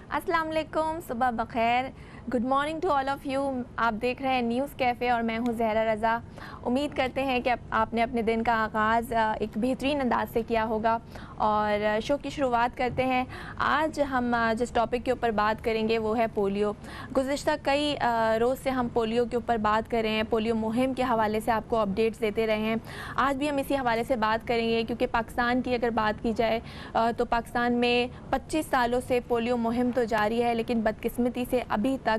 अस्सलाम वालेकुम, सुबह बखैर, good morning to all of you. आप देख रहे हैं न्यूज़ कैफ़े और मैं हूं ज़हरा रज़ा। उम्मीद करते हैं कि आपने अपने दिन का आगाज़ एक बेहतरीन अंदाज से किया होगा और शो की शुरुआत करते हैं। आज हम जिस टॉपिक के ऊपर बात करेंगे वो है पोलियो। गुज़िश्ता कई रोज़ से हम पोलियो के ऊपर बात कर रहे हैं, पोलियो मुहिम के हवाले से आपको अपडेट्स देते रहे हैं। आज भी हम इसी हवाले से बात करेंगे क्योंकि पाकिस्तान की अगर बात की जाए तो पाकिस्तान में 25 सालों से पोलियो मुहिम तो जारी है, लेकिन बदकिस्मती से अभी तक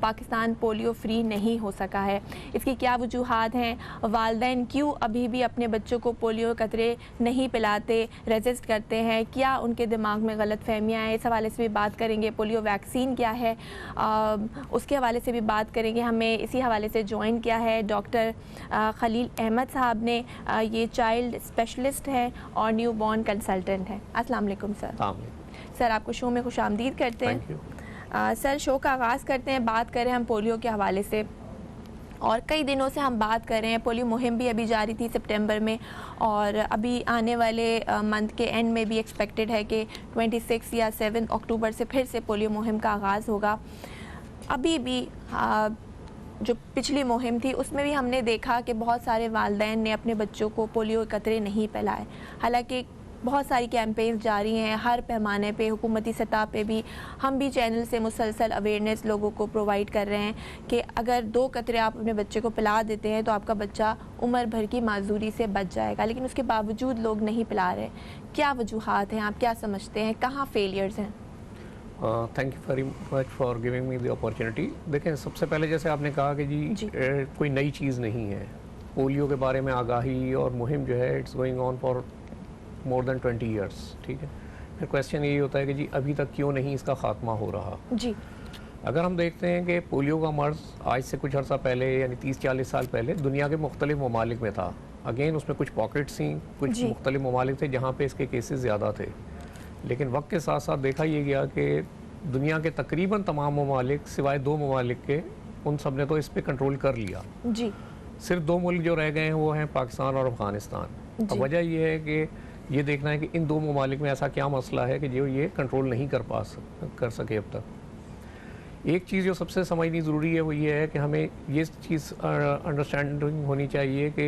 पाकिस्तान पोलियो फ्री नहीं हो सका है। इसकी क्या वजूहात हैं, वालिदैन क्यों अभी भी अपने बच्चों को पोलियो कतरे नहीं पिलाते, रेजिस्ट करते हैं, क्या उनके दिमाग में गलत फहमियाँ हैं, इस हवाले से भी बात करेंगे। पोलियो वैक्सीन क्या है उसके हवाले से भी बात करेंगे। हमें इसी हवाले से ज्वाइन किया है डॉक्टर खलील अहमद साहब ने। ये चाइल्ड स्पेशलिस्ट हैं और न्यू बॉर्न कंसल्टेंट हैं। अस्सलाम वालेकुम सर। सर आपको शो में खुशामदीद करते हैं। सर शो का आगाज़ करते हैं, बात करें हम पोलियो के हवाले से। और कई दिनों से हम बात कर रहे हैं, पोलियो मुहिम भी अभी जारी थी सितंबर में और अभी आने वाले मंथ के एंड में भी एक्सपेक्टेड है कि 26 या 7 अक्टूबर से फिर से पोलियो मुहिम का आगाज़ होगा। अभी भी जो पिछली मुहिम थी उसमें भी हमने देखा कि बहुत सारे वालिदैन ने अपने बच्चों को पोलियो के कतरे नहीं पिलाए। हालांकि बहुत सारी कैंपेन्स जारी हैं हर पैमाने पे, हुकूमती सतह पे भी। हम भी चैनल से मुसलसल अवेयरनेस लोगों को प्रोवाइड कर रहे हैं कि अगर 2 कतरे आप अपने बच्चे को पिला देते हैं तो आपका बच्चा उम्र भर की माजूरी से बच जाएगा, लेकिन उसके बावजूद लोग नहीं पिला रहे। क्या वजूहात हैं, आप क्या समझते हैं, कहाँ फेलियर्स हैं? Thank you very much for giving me the opportunity. देखें, सबसे पहले जैसे आपने कहा कि जी कोई नई चीज़ नहीं है। पोलियो के बारे में आगाही और मुहिम जो है it's going on for more than 20 years, ठीक है। फिर क्वेश्चन यही होता है कि जी अभी तक क्यों नहीं इसका खात्मा हो रहा। जी अगर हम देखते हैं कि पोलियो का मर्ज़ आज से कुछ अर्सा पहले यानी 30-40 साल पहले दुनिया के मुख्तलिफ ममालिक में था। अगेन उसमें कुछ पॉकेट्स थी, कुछ मुख्तलिफ ममालिक थे जहाँ पे इसके केसेस ज़्यादा थे, लेकिन वक्त के साथ साथ देखा ये गया कि दुनिया के तकरीबन तमाम ममालिक सिवाय 2 ममालिक के, उन सब ने तो इस पर कंट्रोल कर लिया। जी सिर्फ 2 मुल्क जो रह गए हैं वो हैं पाकिस्तान और अफ़गानिस्तान। अब वजह यह है कि ये देखना है कि इन 2 ममालिक में ऐसा क्या मसला है कि जो ये कंट्रोल नहीं कर सके अब तक। एक चीज़ जो सबसे समझनी ज़रूरी है वो ये है कि हमें ये चीज़ अंडरस्टैंडिंग होनी चाहिए कि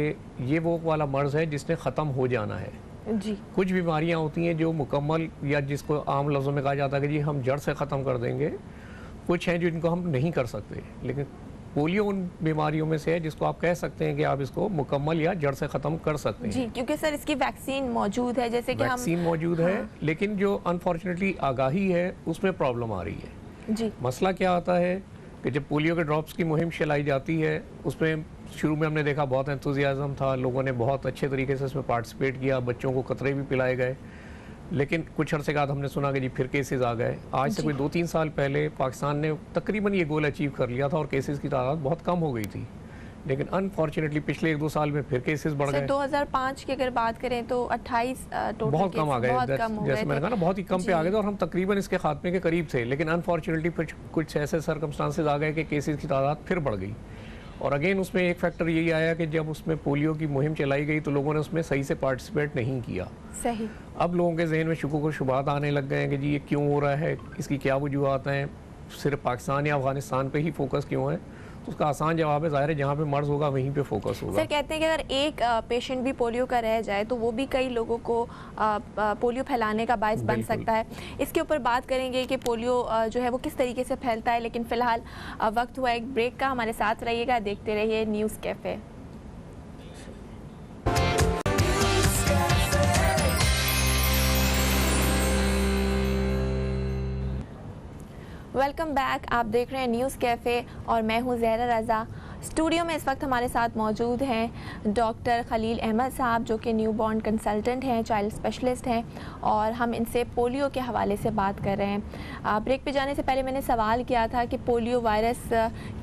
ये वो वाला मर्ज़ है जिसने ख़त्म हो जाना है। जी कुछ बीमारियां होती हैं जो मुकम्मल या जिसको आम लफ्ज़ों में कहा जाता है कि जी हम जड़ से ख़त्म कर देंगे। कुछ हैं जो इनको हम नहीं कर सकते, लेकिन पोलियो उन बीमारियों में से है जिसको आप कह सकते हैं कि आप इसको मुकम्मल या जड़ से ख़त्म कर सकते हैं। जी, क्योंकि सर इसकी वैक्सीन मौजूद है, जैसे कि वैक्सीन मौजूद है, लेकिन जो अनफॉर्चुनेटली आगाही है उसमें प्रॉब्लम आ रही है। जी मसला क्या आता है कि जब पोलियो के ड्रॉप्स की मुहिम चलाई जाती है उसमें शुरू में हमने देखा बहुत एंथुजियाज़म था, लोगों ने बहुत अच्छे तरीके से इसमें पार्टिसिपेट किया, बच्चों को कतरे भी पिलाए गए। लेकिन कुछ अर्से बाद हमने सुना कि जी फिर केसेस आ गए। आज से कोई 2-3 साल पहले पाकिस्तान ने तकरीबन ये गोल अचीव कर लिया था और केसेस की तादाद बहुत कम हो गई थी, लेकिन अनफॉर्चुनेटली पिछले 1-2 साल में फिर केसेस बढ़ गए। 2005 की अगर बात करें तो 28 टोटल बहुत कम आ गए। जैसे मैंने कहा ना, बहुत ही कम पे आ गए थे और हम तकरीबन इसके खात्मे के करीब थे, लेकिन अनफॉर्चुनेटली फिर कुछ ऐसे सर्कमस्टांसेस आ गए कि केसेस की तादाद फिर बढ़ गई। और अगेन उसमें एक फैक्टर यही आया कि जब उसमें पोलियो की मुहिम चलाई गई तो लोगों ने उसमें सही से पार्टिसिपेट नहीं किया। सही। अब लोगों के जहन में शुक्र को शुबात आने लग गए हैं कि जी ये क्यों हो रहा है, इसकी क्या वजूहत हैं, सिर्फ पाकिस्तान या अफगानिस्तान पे ही फोकस क्यों है। तो उसका आसान जवाब है, ज़ाहिर है जहाँ पे मर्ज़ होगा वहीं पे फोकस होगा। सर कहते हैं कि अगर एक पेशेंट भी पोलियो का रह जाए तो वो भी कई लोगों को पोलियो फैलाने का बायस बन सकता है। इसके ऊपर बात करेंगे कि पोलियो जो है वो किस तरीके से फैलता है, लेकिन फ़िलहाल वक्त हुआ एक ब्रेक का। हमारे साथ रहिएगा, देखते रहिए न्यूज़ कैफ़े। वेलकम बैक, आप देख रहे हैं न्यूज़ कैफ़े और मैं हूं ज़हरा रज़ा। स्टूडियो में इस वक्त हमारे साथ मौजूद हैं डॉक्टर खलील अहमद साहब, जो कि न्यू बॉर्न कंसल्टेंट हैं, चाइल्ड स्पेशलिस्ट हैं, और हम इनसे पोलियो के हवाले से बात कर रहे हैं। ब्रेक पे जाने से पहले मैंने सवाल किया था कि पोलियो वायरस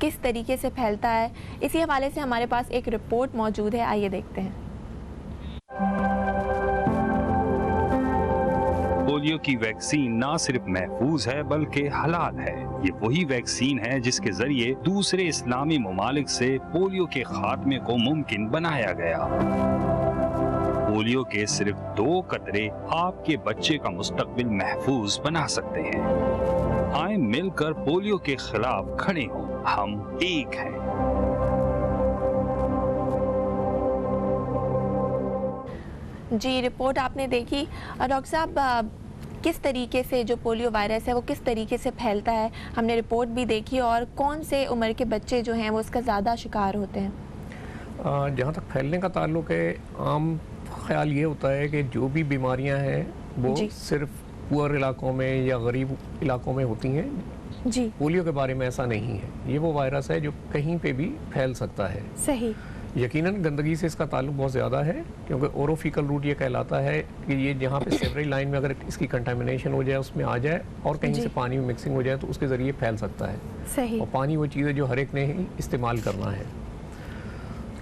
किस तरीके से फैलता है। इसी हवाले से हमारे पास एक रिपोर्ट मौजूद है, आइए देखते हैं। पोलियो की वैक्सीन ना सिर्फ महफूज है बल्कि हलाल है। ये वही वैक्सीन है जिसके जरिए दूसरे इस्लामी ममालिक से पोलियो के खात्मे को मुमकिन बनाया गया। पोलियो के सिर्फ 2 कतरे आपके बच्चे का मुस्तकबिल महफूज बना सकते हैं। आए मिलकर पोलियो के खिलाफ खड़े हों, हम एक हैं। जी, रिपोर्ट आपने देखी। डॉक्टर साहब, किस तरीके से जो पोलियो वायरस है वो किस तरीके से फैलता है, हमने रिपोर्ट भी देखी, और कौन से उम्र के बच्चे जो हैं वो उसका ज़्यादा शिकार होते हैं? जहाँ तक फैलने का ताल्लुक है, आम ख्याल ये होता है कि जो भी बीमारियाँ हैं वो सिर्फ पुअर इलाकों में या गरीब इलाकों में होती हैं। जी, पोलियो के बारे में ऐसा नहीं है। ये वो वायरस है जो कहीं पे भी फैल सकता है। सही। यकीनन गंदगी से इसका ताल्लुक बहुत ज़्यादा है, क्योंकि ओरोफिकल रूट ये कहलाता है कि ये जहाँ पे सेवरेज लाइन में अगर इसकी कंटामिनेशन हो जाए, उसमें आ जाए और कहीं से पानी में मिक्सिंग हो जाए तो उसके ज़रिए फैल सकता है। सही। और पानी वो चीज़ है जो हर एक ने ही इस्तेमाल करना है।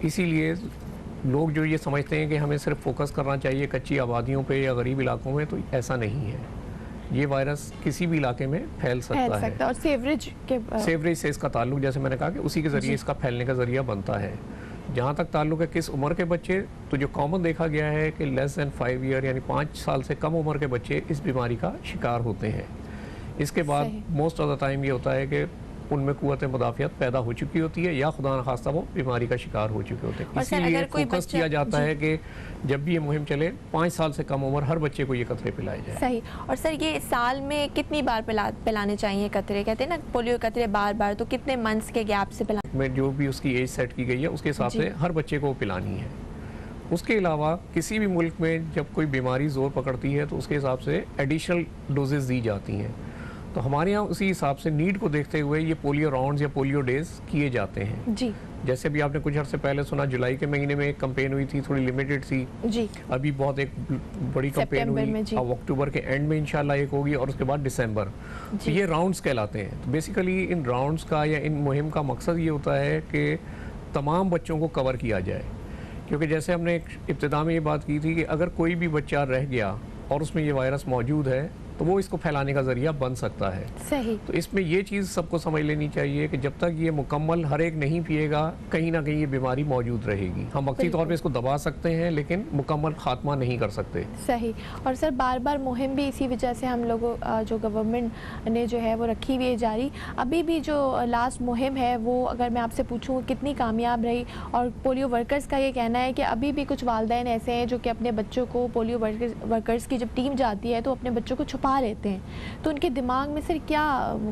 इसीलिए लोग जो ये समझते हैं कि हमें सिर्फ फोकस करना चाहिए कच्ची आबादियों पे या गरीब इलाकों में, तो ऐसा नहीं है। ये वायरस किसी भी इलाके में फैल सकता है। और सेवरेज से इसका ताल्लुक, जैसे मैंने कहा कि उसी के ज़रिए इसका फैलने का ज़रिया बनता है। जहाँ तक ताल्लुक है किस उम्र के बच्चे, तो जो कॉमन देखा गया है कि लेस दैन 5 ईयर यानी 5 साल से कम उम्र के बच्चे इस बीमारी का शिकार होते हैं। इसके बाद मोस्ट ऑफ द टाइम ये होता है कि उनमें कुव्वत मुदाफ़ियत पैदा हो चुकी होती है या खुदा न खास्ता वो बीमारी का शिकार हो चुके होते हैं। इसीलिए फोकस किया जाता है कि जब भी ये मुहिम चले 5 साल से कम उम्र हर बच्चे को ये कतरे पिलाए जाए। सही। और सर, ये साल में कितनी बार पिलाने चाहिए कतरे? कहते हैं ना पोलियो कतरे बार बार, तो कितने मंथ्स के गैप से पिलाने? में जो भी उसकी एज सेट की गई है उसके हिसाब से हर बच्चे को पिलानी है। उसके अलावा किसी भी मुल्क में जब कोई बीमारी जोर पकड़ती है तो उसके हिसाब से एडिशनल डोजेज दी जाती हैं। तो हमारे यहाँ उसी हिसाब से नीड को देखते हुए ये पोलियो राउंड्स या पोलियो डेज किए जाते हैं। जी। जैसे भी आपने कुछ अर्से पहले सुना, जुलाई के महीने में एक कैंपेन हुई थी, थोड़ी लिमिटेड थी। जी। अभी बहुत एक बड़ी कैंपेन हुई, अब अक्टूबर के एंड में इंशाल्लाह एक होगी और उसके बाद दिसंबर। तो ये राउंड्स कहलाते हैं। तो बेसिकली इन राउंड्स का या इन मुहिम का मकसद ये होता है कि तमाम बच्चों को कवर किया जाए, क्योंकि जैसे हमने इब्तिदा में ये बात की थी कि अगर कोई भी बच्चा रह गया और उसमें ये वायरस मौजूद है तो वो इसको फैलाने का जरिया बन सकता है। सही। तो इसमें ये चीज़ सबको समझ लेनी चाहिए कि जब तक ये मुकम्मल हर एक नहीं पिएगा, कहीं ना कहीं ये बीमारी मौजूद रहेगी। हम वक्ती तौर पे इसको दबा सकते हैं लेकिन मुकम्मल खात्मा नहीं कर सकते। सही। और सर, बार बार मुहिम भी इसी वजह से हम लोगों जो गवर्नमेंट ने जो है वो रखी हुई है जारी। अभी भी जो लास्ट मुहिम है वो अगर मैं आपसे पूछूँ कितनी कामयाब रही, और पोलियो वर्कर्स का ये कहना है कि अभी भी कुछ वालिदैन ऐसे हैं जो कि अपने बच्चों को, पोलियो वर्कर्स की जब टीम जाती है तो अपने बच्चों को पा लेते हैं, तो उनके दिमाग में सर क्या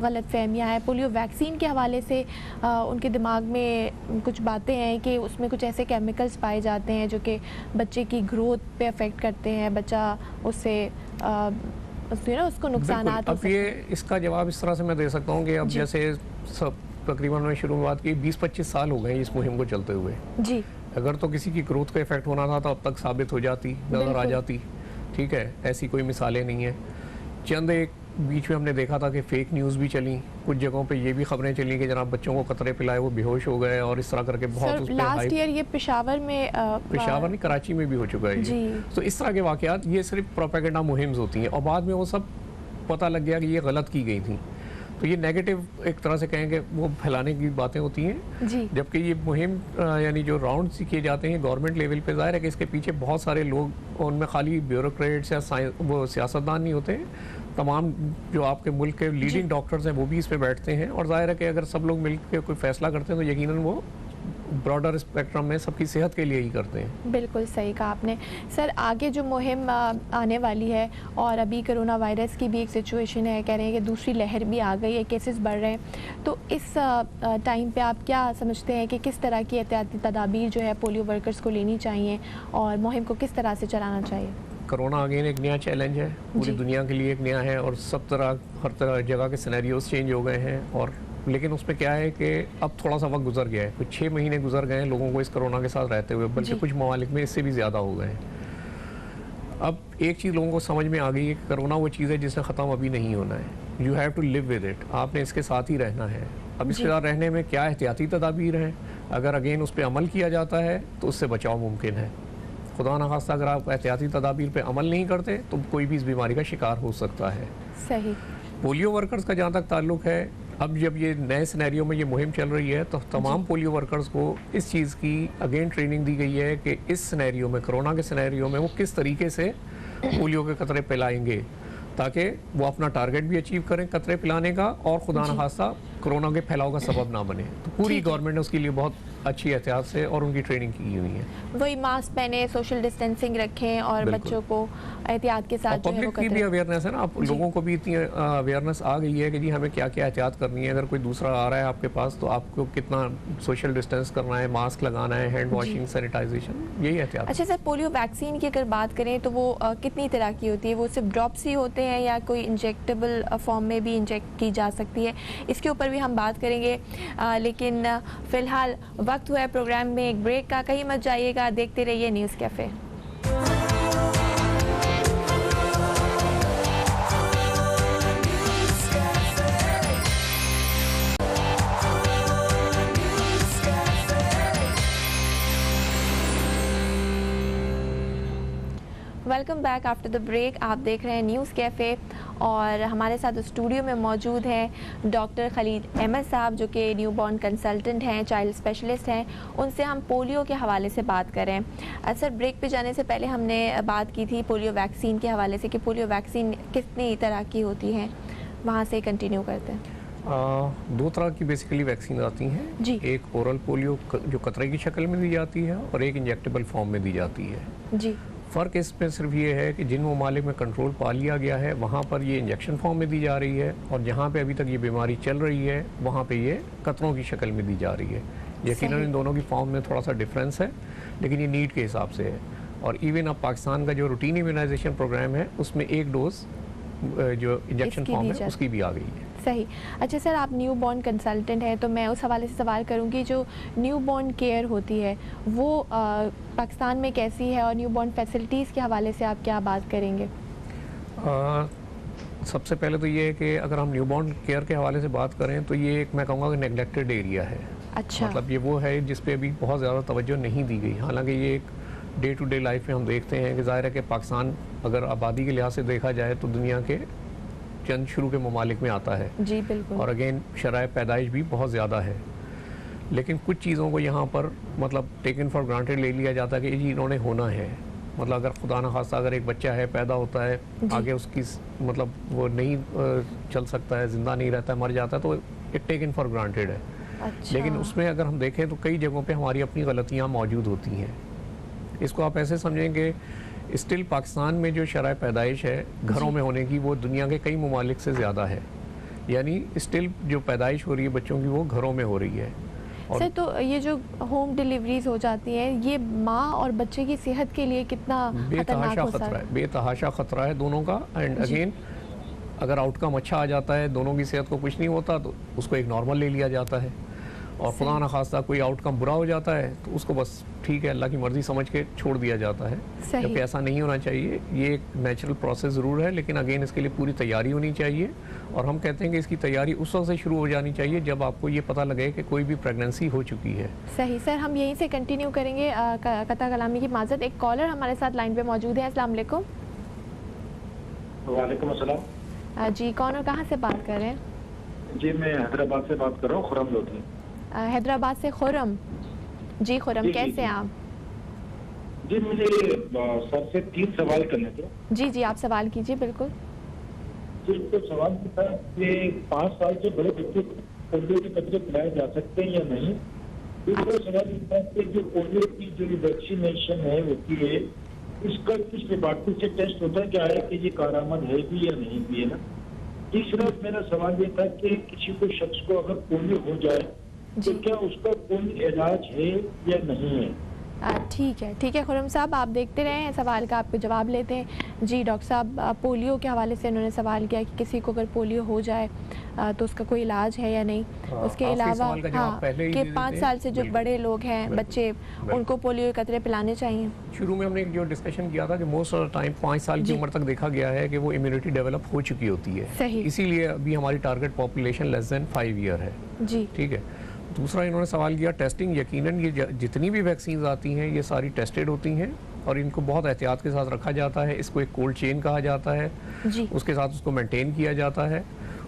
गलत फहमियाँ हैं? पोलियो वैक्सीन के हवाले से उनके दिमाग में कुछ बातें हैं कि उसमें कुछ ऐसे केमिकल्स पाए जाते हैं जो कि बच्चे की ग्रोथ पे अफेक्ट करते हैं, बच्चा उससे उसको नुकसान। अब ये इसका जवाब इस तरह से मैं दे सकता हूँ कि अब जैसे सब तकरीबन मैं शुरू में बात की 20-25 साल हो गए इस मुहिम को चलते हुए। जी। अगर तो किसी की ग्रोथ का इफेक्ट होना था तो अब तक साबित हो जाती, नज़र आ जाती। ठीक है, ऐसी कोई मिसालें नहीं है। चंद एक बीच में हमने देखा था कि फेक न्यूज़ भी चली, कुछ जगहों पे ये भी खबरें चली कि जनाब बच्चों को कतरे पिलाए वो बेहोश हो गए और इस तरह करके बहुत उस पे लास्ट ईयर ये पेशावर नहीं कराची में भी हो चुका है ये। तो इस तरह के वाकयात ये सिर्फ प्रोपेगेंडा मुहिम्स होती हैं और बाद में वो सब पता लग गया कि ये गलत की गई थी। तो ये नेगेटिव एक तरह से कहेंगे वो फैलाने की बातें होती हैं। जबकि ये मुहिम यानी जो राउंड्स किए जाते हैं गवर्नमेंट लेवल पे, ज़ाहिर है कि इसके पीछे बहुत सारे लोग, उनमें खाली ब्यूरोक्रेट्स या वो सियासतदान नहीं होते, तमाम जो आपके मुल्क के लीडिंग डॉक्टर्स हैं वो भी इसमें बैठते हैं। और ज़ाहिर है कि अगर सब लोग मिलकर कोई फैसला करते हैं तो यकीनन वो ब्रॉडर स्पेक्ट्रम में सबकी सेहत के लिए ही करते हैं। बिल्कुल सही कहा आपने। सर, आगे जो मुहिम आने वाली है और अभी कोरोना वायरस की भी एक सिचुएशन है, कह रहे हैं कि दूसरी लहर भी आ गई है, केसेस बढ़ रहे हैं, तो इस टाइम पे आप क्या समझते हैं कि किस तरह की एहतियाती तदाबीर जो है पोलियो वर्कर्स को लेनी चाहिए और मुहिम को किस तरह से चलाना चाहिए? कोरोना अगेन एक नया चैलेंज है, पूरी दुनिया के लिए एक नया है और सब तरह हर तरह जगह के सिनेरियोस चेंज हो गए हैं। और लेकिन उसमें क्या है कि अब थोड़ा सा वक्त गुजर गया है, कुछ 6 महीने गुजर गए हैं लोगों को इस कोरोना के साथ रहते हुए, बल्कि कुछ ममालिक में इससे भी ज़्यादा हो गए हैं। अब एक चीज़ लोगों को समझ में आ गई है कि कोरोना वो चीज़ है जिससे ख़त्म अभी नहीं होना है। You have to live with it, आपने इसके साथ ही रहना है। अब इसके साथ रहने में क्या एहतियाती तदाबीर हैं, अगर अगेन उस पर अमल किया जाता है तो उससे बचाव मुमकिन है। खुदा न खास्ता अगर आप एहतियाती तदाबीर पे अमल नहीं करते तो कोई भी इस बीमारी का शिकार हो सकता है। सही। पोलियो वर्कर्स का जहाँ तक ताल्लुक है, अब जब ये नए सिनेरियो में ये मुहिम चल रही है तो तमाम पोलियो वर्कर्स को इस चीज़ की अगेन ट्रेनिंग दी गई है कि इस सिनेरियो में, कोरोना के सिनेरियो में वो किस तरीके से पोलियो के कतरे पिलाएंगे ताकि वो अपना टारगेट भी अचीव करें कतरे पिलाने का और खुदा न खास्ता कोरोना के फैलाव का सबब ना बने। तो पूरी गवर्नमेंट ने उसके लिए बहुत अच्छी एहतियात से और उनकी ट्रेनिंग की हुई है। वही मास्क पहने, सोशल डिस्टेंसिंग रखें और बच्चों को एहतियात के साथ पब्लिक की भी अवेयरनेस है ना, आप लोगों को भी इतनी अवेयरनेस आ गई है कि जी हमें क्या क्या एहतियात करनी है। अगर कोई दूसरा आ रहा है आपके पास तो आपको कितना सोशल डिस्टेंस करना है, मास्क लगाना है, हैंड वॉशिंग, सैनिटाइजेशन, यही एहतियात। अच्छा सर, पोलियो वैक्सीन की अगर बात करें तो वो कितनी तरह की होती है? वो सिर्फ ड्रॉप्स ही होते हैं या कोई इंजेक्टेबल फॉर्म में भी इंजेक्ट की जा सकती है? इसके ऊपर भी हम बात करेंगे, लेकिन फ़िलहाल वक्त हुआ है प्रोग्राम में एक ब्रेक का। कहीं मत जाइएगा, देखते रहिए news cafe. Welcome back after the break. आप देख रहे हैं न्यूज़ कैफ़े और हमारे साथ स्टूडियो में मौजूद हैं डॉक्टर खलील अहमद साहब जो कि न्यूबॉर्न कंसल्टेंट हैं, चाइल्ड स्पेशलिस्ट हैं। उनसे हम पोलियो के हवाले से बात करें। सर, ब्रेक पे जाने से पहले हमने बात की थी पोलियो वैक्सीन के हवाले से कि पोलियो वैक्सीन कितनी तरह की होती हैं, वहाँ से कंटिन्यू करते हैं। दो तरह की बेसिकली वैक्सीन आती हैं जी। एक ओरल पोलियो जो कतरे की शक्ल में दी जाती है और एक इंजेक्टेबल फॉर्म में दी जाती है। जी। फ़र्क इसमें सिर्फ ये है कि जिन ममालिक में कंट्रोल पा लिया गया है वहाँ पर ये इंजेक्शन फॉर्म में दी जा रही है और जहाँ पे अभी तक ये बीमारी चल रही है वहाँ पे ये कतरों की शक्ल में दी जा रही है। यकीनन इन दोनों की फॉर्म में थोड़ा सा डिफरेंस है, लेकिन ये नीड के हिसाब से है। और इवन अब पाकिस्तान का जो रूटीन इम्यूनाइजेशन प्रोग्राम है उसमें एक डोज जो इंजेक्शन फॉर्म है उसकी भी आ गई है। सही। अच्छा सर, आप न्यू बॉर्न कंसल्टेंट हैं तो मैं उस हवाले से सवाल करूंगी, जो न्यू बॉर्न केयर होती है वो पाकिस्तान में कैसी है और न्यू बॉर्न फैसिलिटीज़ के हवाले से आप क्या बात करेंगे? सबसे पहले तो ये है कि अगर हम न्यू बॉर्न केयर के हवाले से बात करें तो ये एक मैं कहूँगा कि नेगलेक्टेड एरिया है। अच्छा। मतलब ये वो है जिस पे अभी बहुत ज़्यादा तवज्जो नहीं दी गई। हालांकि ये एक डे टू डे लाइफ में हम देखते हैं कि ज़ाहिर है कि पाकिस्तान अगर आबादी के लिहाज से देखा जाए तो दुनिया के चंद शुरू के ममालिक में आता है। जी बिल्कुल। और अगेन शराय पैदाइश भी बहुत ज़्यादा है, लेकिन कुछ चीज़ों को यहाँ पर मतलब टेकन फॉर ग्रांटेड ले लिया जाता है कि जी इन्होंने होना है। मतलब अगर खुदा न खास्ता अगर एक बच्चा है, पैदा होता है, आगे उसकी मतलब वो नहीं चल सकता है, ज़िंदा नहीं रहता है, मर जाता है, तो इट टेकन फॉर ग्रांटेड है। अच्छा। लेकिन उसमें अगर हम देखें तो कई जगहों पे हमारी अपनी गलतियाँ मौजूद होती हैं। इसको आप ऐसे समझेंगे, स्टिल पाकिस्तान में जो शराय पैदाइश है घरों में होने की वो दुनिया के कई ममालिक से ज़्यादा है। यानी स्टिल जो पैदाइश हो रही है बच्चों की वो घरों में हो रही है। सर, तो ये जो होम डिलीवरीज हो जाती हैं ये माँ और बच्चे की सेहत के लिए कितना खतरनाक हो सकता है? बेतहाशा खतरा है दोनों का। एंड अगेन अगर आउटकम अच्छा आ जाता है, दोनों की सेहत को कुछ नहीं होता, तो उसको एक नॉर्मल ले लिया जाता है। और खुदा न खास्ता कोई आउटकम बुरा हो जाता है तो उसको बस ठीक है अल्लाह की मर्ज़ी समझ के छोड़ दिया जाता है। जबकि ऐसा नहीं होना चाहिए। ये एक नेचुरल प्रोसेस ज़रूर है, लेकिन अगेन इसके लिए पूरी तैयारी होनी चाहिए। और हम कहते हैं कि इसकी तैयारी उस वक्त से शुरू हो जानी चाहिए जब आपको ये पता लगे कि कोई भी प्रेगनेंसी हो चुकी है। सही। सर, हम यहीं से कंटिन्यू करेंगे। कता कलामी की माजरत, एक कॉलर हमारे साथ लाइन पे मौजूद है। अस्सलाम वालेकुम। वालेकुम अस्सलाम। जी, कौन और कहाँ से बात कर रहे हैं? जी, मैं हैदराबाद से बात कर रहा हूँ, खुरम लोधी। हैदराबाद से खुरम। जी खुरम, कैसे हैं आप? जी, मुझे सर से 3 सवाल करने थे। जी जी, आप सवाल कीजिए। बिल्कुल जी, तो सवाल था कि 5 साल से बड़े बच्चे को पोलियो के कतरे पिलाए जा सकते हैं या नहीं। दूसरा सवाल था कि जो पोलियो की जो वैक्सीनेशन है होती है इसका किस डिपार्टमेंट से टेस्ट होता है, क्या है कि ये कारामद है भी या नहीं भी है ना। तीसरा मेरा सवाल ये था कि किसी को शख्स को अगर पोलियो हो जाए तो क्या उसका कोई इलाज है या नहीं है? ठीक है खुरम साहब, आप देखते रहे हैं, सवाल का आपको जवाब लेते हैं। जी डॉक्टर साहब, पोलियो के हवाले से उन्होंने सवाल किया कि किसी को अगर पोलियो हो जाए तो उसका कोई इलाज है या नहीं। उसके अलावा कि 5 साल से जो बड़े लोग हैं, बच्चे, उनको पोलियो के कतरे पिलाने चाहिए। शुरू में हमने जो डिस्कशन किया था कि मोस्ट ऑफ द टाइम 5 साल की उम्र तक देखा गया है कि वो इम्यूनिटी डेवलप हो चुकी होती है। सही। इसीलिए अभी हमारी target population less than 5 year है। जी ठीक है। दूसरा इन्होंने सवाल किया टेस्टिंग। यकीनन ये जितनी भी वैक्सीन आती हैं ये सारी टेस्टेड होती हैं और इनको बहुत एहतियात के साथ रखा जाता है। इसको एक कोल्ड चेन कहा जाता है। जी। उसके साथ उसको मेंटेन किया जाता है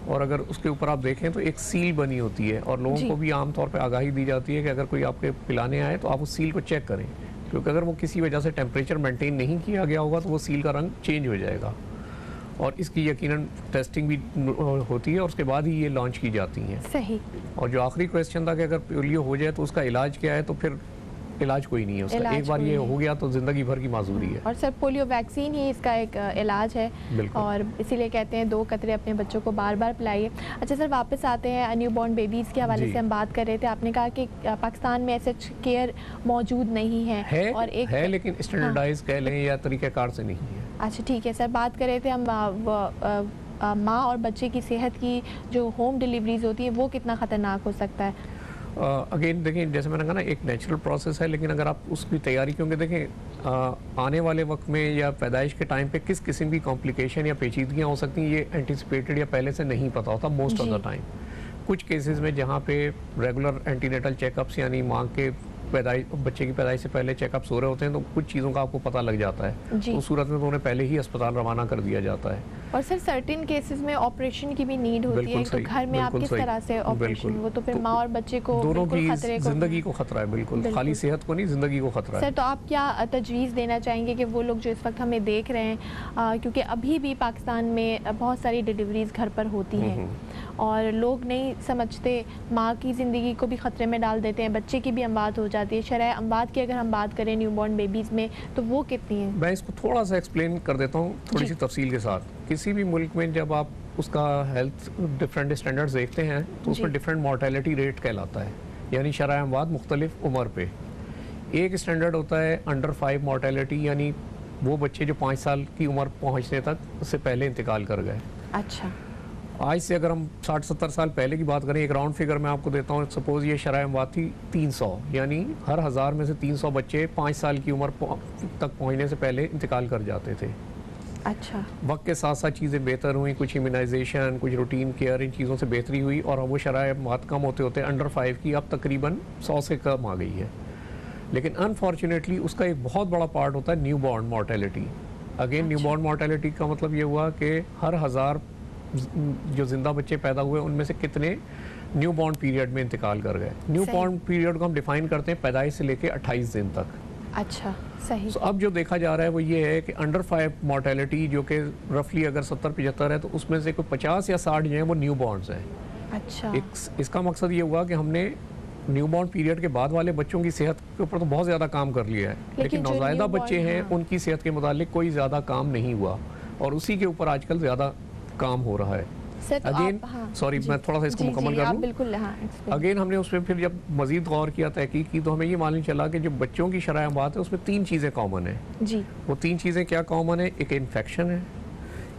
और अगर उसके ऊपर आप देखें तो एक सील बनी होती है और लोगों जी। को भी आमतौर पे आगाही दी जाती है कि अगर कोई आपके पिलाने आए तो आप उस सील को चेक करें, क्योंकि अगर वो किसी वजह से टेम्परेचर मेंटेन नहीं किया गया होगा तो वो सील का रंग चेंज हो जाएगा। और इसकी यकीनन टेस्टिंग भी होती है और उसके बाद ही ये लॉन्च की जाती हैं। सही। और जो आखिरी क्वेश्चन था कि अगर पोलियो हो जाए तो उसका इलाज क्या है, तो फिर इलाज कोई नहीं है उसका। इलाज एक बार कोई ये नहीं। हो गया तो ज़िंदगी भर की माजूरी है। और सर पोलियो वैक्सीन ही इसका एक इलाज है बिल्कुल। और इसीलिए कहते हैं 2 कतरे अपने बच्चों को बार बार पिलाइए। अच्छा सर, वापस आते हैं न्यू बॉर्न बेबीज़ के हवाले जी। से हम बात कर रहे थे। आपने कहा कि पाकिस्तान में ऐसे केयर मौजूद नहीं है और एक है लेकिन स्टैंडर्डाइज कह लें या तरीक़ाकार से नहीं है। अच्छा ठीक है सर, बात कर रहे थे हम माँ और बच्चे की सेहत की जो होम डिलीवरीज होती है वो कितना ख़तरनाक हो सकता है? अगेन देखिए, जैसे मैंने कहा ना, एक नेचुरल प्रोसेस है, लेकिन अगर आप उसकी तैयारी, क्योंकि देखें आने वाले वक्त में या पैदाइश के टाइम पे किस किस्म की कॉम्प्लिकेशन या पेचीदगियाँ हो सकती हैं ये एंटिसिपेटेड या पहले से नहीं पता होता मोस्ट ऑफ द टाइम। कुछ केसेस में जहाँ पे रेगुलर एंटीनेटल चेकअप्स यानी माँ के पैदाइश बच्चे की पैदाइश से पहले चेकअप्स हो रहे होते हैं तो कुछ चीज़ों का आपको पता लग जाता है। जी। तो उस सूरत में तो उन्हें पहले ही अस्पताल रवाना कर दिया जाता है। और सर सर्टेन केसेस में ऑपरेशन की भी नीड होती है, बिल्कुल तो सही, घर में आप बिल्कुल किस सही, तरह से ऑपरेशन, बिल्कुल। वो तो फिर तो माँ और बच्चे को दोनों बिल्कुल की खतरे को जिंदगी को खतरा है। बिल्कुल, बिल्कुल। खाली सेहत को नहीं, जिंदगी को खतरा सर है। तो आप क्या तजवीज़ देना चाहेंगे कि वो लोग जो इस वक्त हमें देख रहे हैं, क्योंकि अभी भी पाकिस्तान में बहुत सारी डिलीवरीज घर पर होती हैं और लोग नहीं समझते, माँ की ज़िंदगी को भी ख़तरे में डाल देते हैं, बच्चे की भी अमवात हो जाती है। शरह अमवात की अगर हम बात करें न्यूबॉर्न बेबीज़ में तो वो कितनी है? मैं इसको थोड़ा सा एक्सप्लेन कर देता हूँ थोड़ी जी। सी तफसील के साथ। किसी भी मुल्क में जब आप उसका हेल्थ डिफरेंट स्टैंडर्ड्स देखते हैं तो उसमें जी। डिफरेंट मोर्टेलिटी रेट कहलाता है, यानी शरह अमवात मुख्तलिफ उम्र पे। एक स्टैंडर्ड होता है अंडर 5 मोर्टेलिटी, यानी वो बच्चे जो 5 साल की उम्र पहुँचने तक उससे पहले इंतकाल कर गए। अच्छा। आज से अगर हम 60-70 साल पहले की बात करें, एक राउंड फिगर मैं आपको देता हूँ, सपोज ये शरह अमवात थी 300, यानी हर 1000 में से 300 बच्चे 5 साल की उम्र तक पहुँचने से पहले इंतकाल कर जाते थे। अच्छा। वक्त के साथ साथ चीज़ें बेहतर हुई, कुछ इम्यूनाइजेशन, कुछ रूटीन केयर, इन चीज़ों से बेहतरी हुई और वो शरह अमवात कम होते होते अंडर 5 की अब तकरीबन 100 से कम आ गई है। लेकिन अनफॉर्चुनेटली उसका एक बहुत बड़ा पार्ट होता है new born mortality. Again new born mortality का मतलब ये हुआ कि हर 1000 जो जिंदा बच्चे पैदा हुए उनमें से कितने न्यू बॉर्न पीरियड में इंतकाल कर गए। न्यू बॉर्न पीरियड को हम डिफाइन करते हैं पैदाइश से लेके 28 दिन तक। अच्छा, सही। तो अब जो देखा जा रहा है वो ये है कि अंडर 5 मोर्टेलिटी जो कि रफली अगर 70-75 है तो उसमें से कोई 50 या 60 जो है वो न्यू बॉर्न्स हैं। अच्छा। इसका मकसद ये हुआ कि हमने न्यू बॉर्न पीरियड के बाद वाले बच्चों की सेहत के ऊपर तो बहुत ज़्यादा काम कर लिया है, लेकिन जो नौज़ायदा newborn, बच्चे हैं हाँ। उनकी सेहत के मुतालिक कोई ज़्यादा काम नहीं हुआ और उसी के ऊपर आजकल ज़्यादा काम हो रहा है। सर तो अगेन आप, हाँ, सॉरी जी। मैं थोड़ा सा इसको जी, मुकम्मल जी, कर आप लूँ। बिल्कुल, हाँ, explain। अगेन हमने उसमें फिर जब मज़ीद गौर किया, तहकीक की, तो हमें ये मालूम चला कि जो बच्चों की शरह अमवात है उसमें 3 चीज़ें कॉमन है। जी। वो 3 चीज़ें क्या कॉमन है? एक इन्फेक्शन है,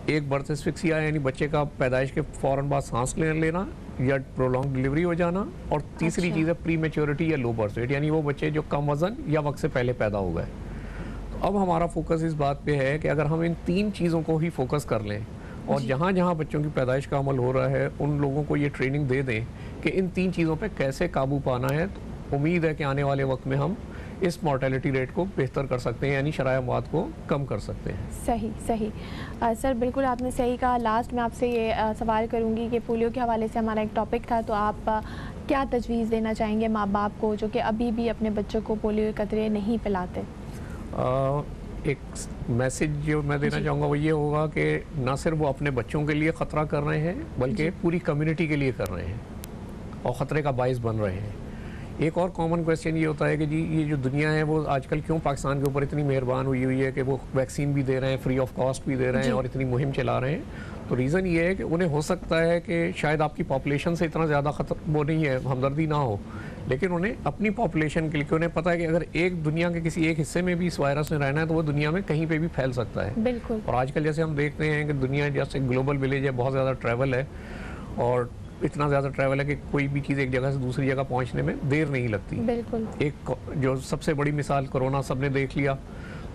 एक बर्थ एस्फिक्सिया यानी बच्चे का पैदाइश के फ़ौरन बाद सांस लेना या प्रोलॉन्ग डिलीवरी हो जाना, और तीसरी अच्छा। चीज़ है प्री मैच्योरिटी या लो बर्थ वेट, यानी वो बच्चे जो कम वजन या वक्त से पहले पैदा हो गए। तो अब हमारा फोकस इस बात पे है कि अगर हम इन 3 चीज़ों को ही फोकस कर लें और जहाँ जहाँ बच्चों की पैदाइश का अमल हो रहा है उन लोगों को ये ट्रेनिंग दे दें कि इन 3 चीज़ों पे कैसे काबू पाना है, तो उम्मीद है कि आने वाले वक्त में हम इस मोर्टेलिटी रेट को बेहतर कर सकते हैं, यानी शरह अमवात को कम कर सकते हैं। सही, सही। सर बिल्कुल आपने सही कहा। लास्ट में आपसे ये सवाल करूंगी कि पोलियो के हवाले से हमारा एक टॉपिक था, तो आप क्या तजवीज़ देना चाहेंगे माँ बाप को जो कि अभी भी अपने बच्चों को पोलियो के कतरे नहीं पिलाते? एक मैसेज जो मैं देना चाहूँगा वो ये होगा कि ना सिर्फ वो अपने बच्चों के लिए ख़तरा कर रहे हैं बल्कि पूरी कम्युनिटी के लिए कर रहे हैं और ख़तरे का बाइस बन रहे हैं। एक और कॉमन क्वेश्चन ये होता है कि जी ये जो दुनिया है वो आजकल क्यों पाकिस्तान के ऊपर इतनी मेहरबान हुई है कि वो वैक्सीन भी दे रहे हैं, फ्री ऑफ कॉस्ट भी दे रहे हैं और इतनी मुहिम चला रहे हैं। तो रीज़न ये है कि उन्हें हो सकता है कि शायद आपकी पॉपुलेशन से इतना ज़्यादा वो नहीं है, हमदर्दी ना हो, लेकिन उन्हें अपनी पॉपुलेशन के लिए उन्हें पता है कि अगर एक दुनिया के किसी एक हिस्से में भी इस वायरस में रहना है तो वो दुनिया में कहीं पे भी फैल सकता है। बिल्कुल। और आजकल जैसे हम देखते हैं कि दुनिया जैसे ग्लोबल विलेज है, बहुत ज़्यादा ट्रैवल है और इतना ज़्यादा ट्रैवल है कि कोई भी चीज़ एक जगह से दूसरी जगह पहुंचने में देर नहीं लगती। बिल्कुल। एक जो सबसे बड़ी मिसाल कोरोना सबने देख लिया,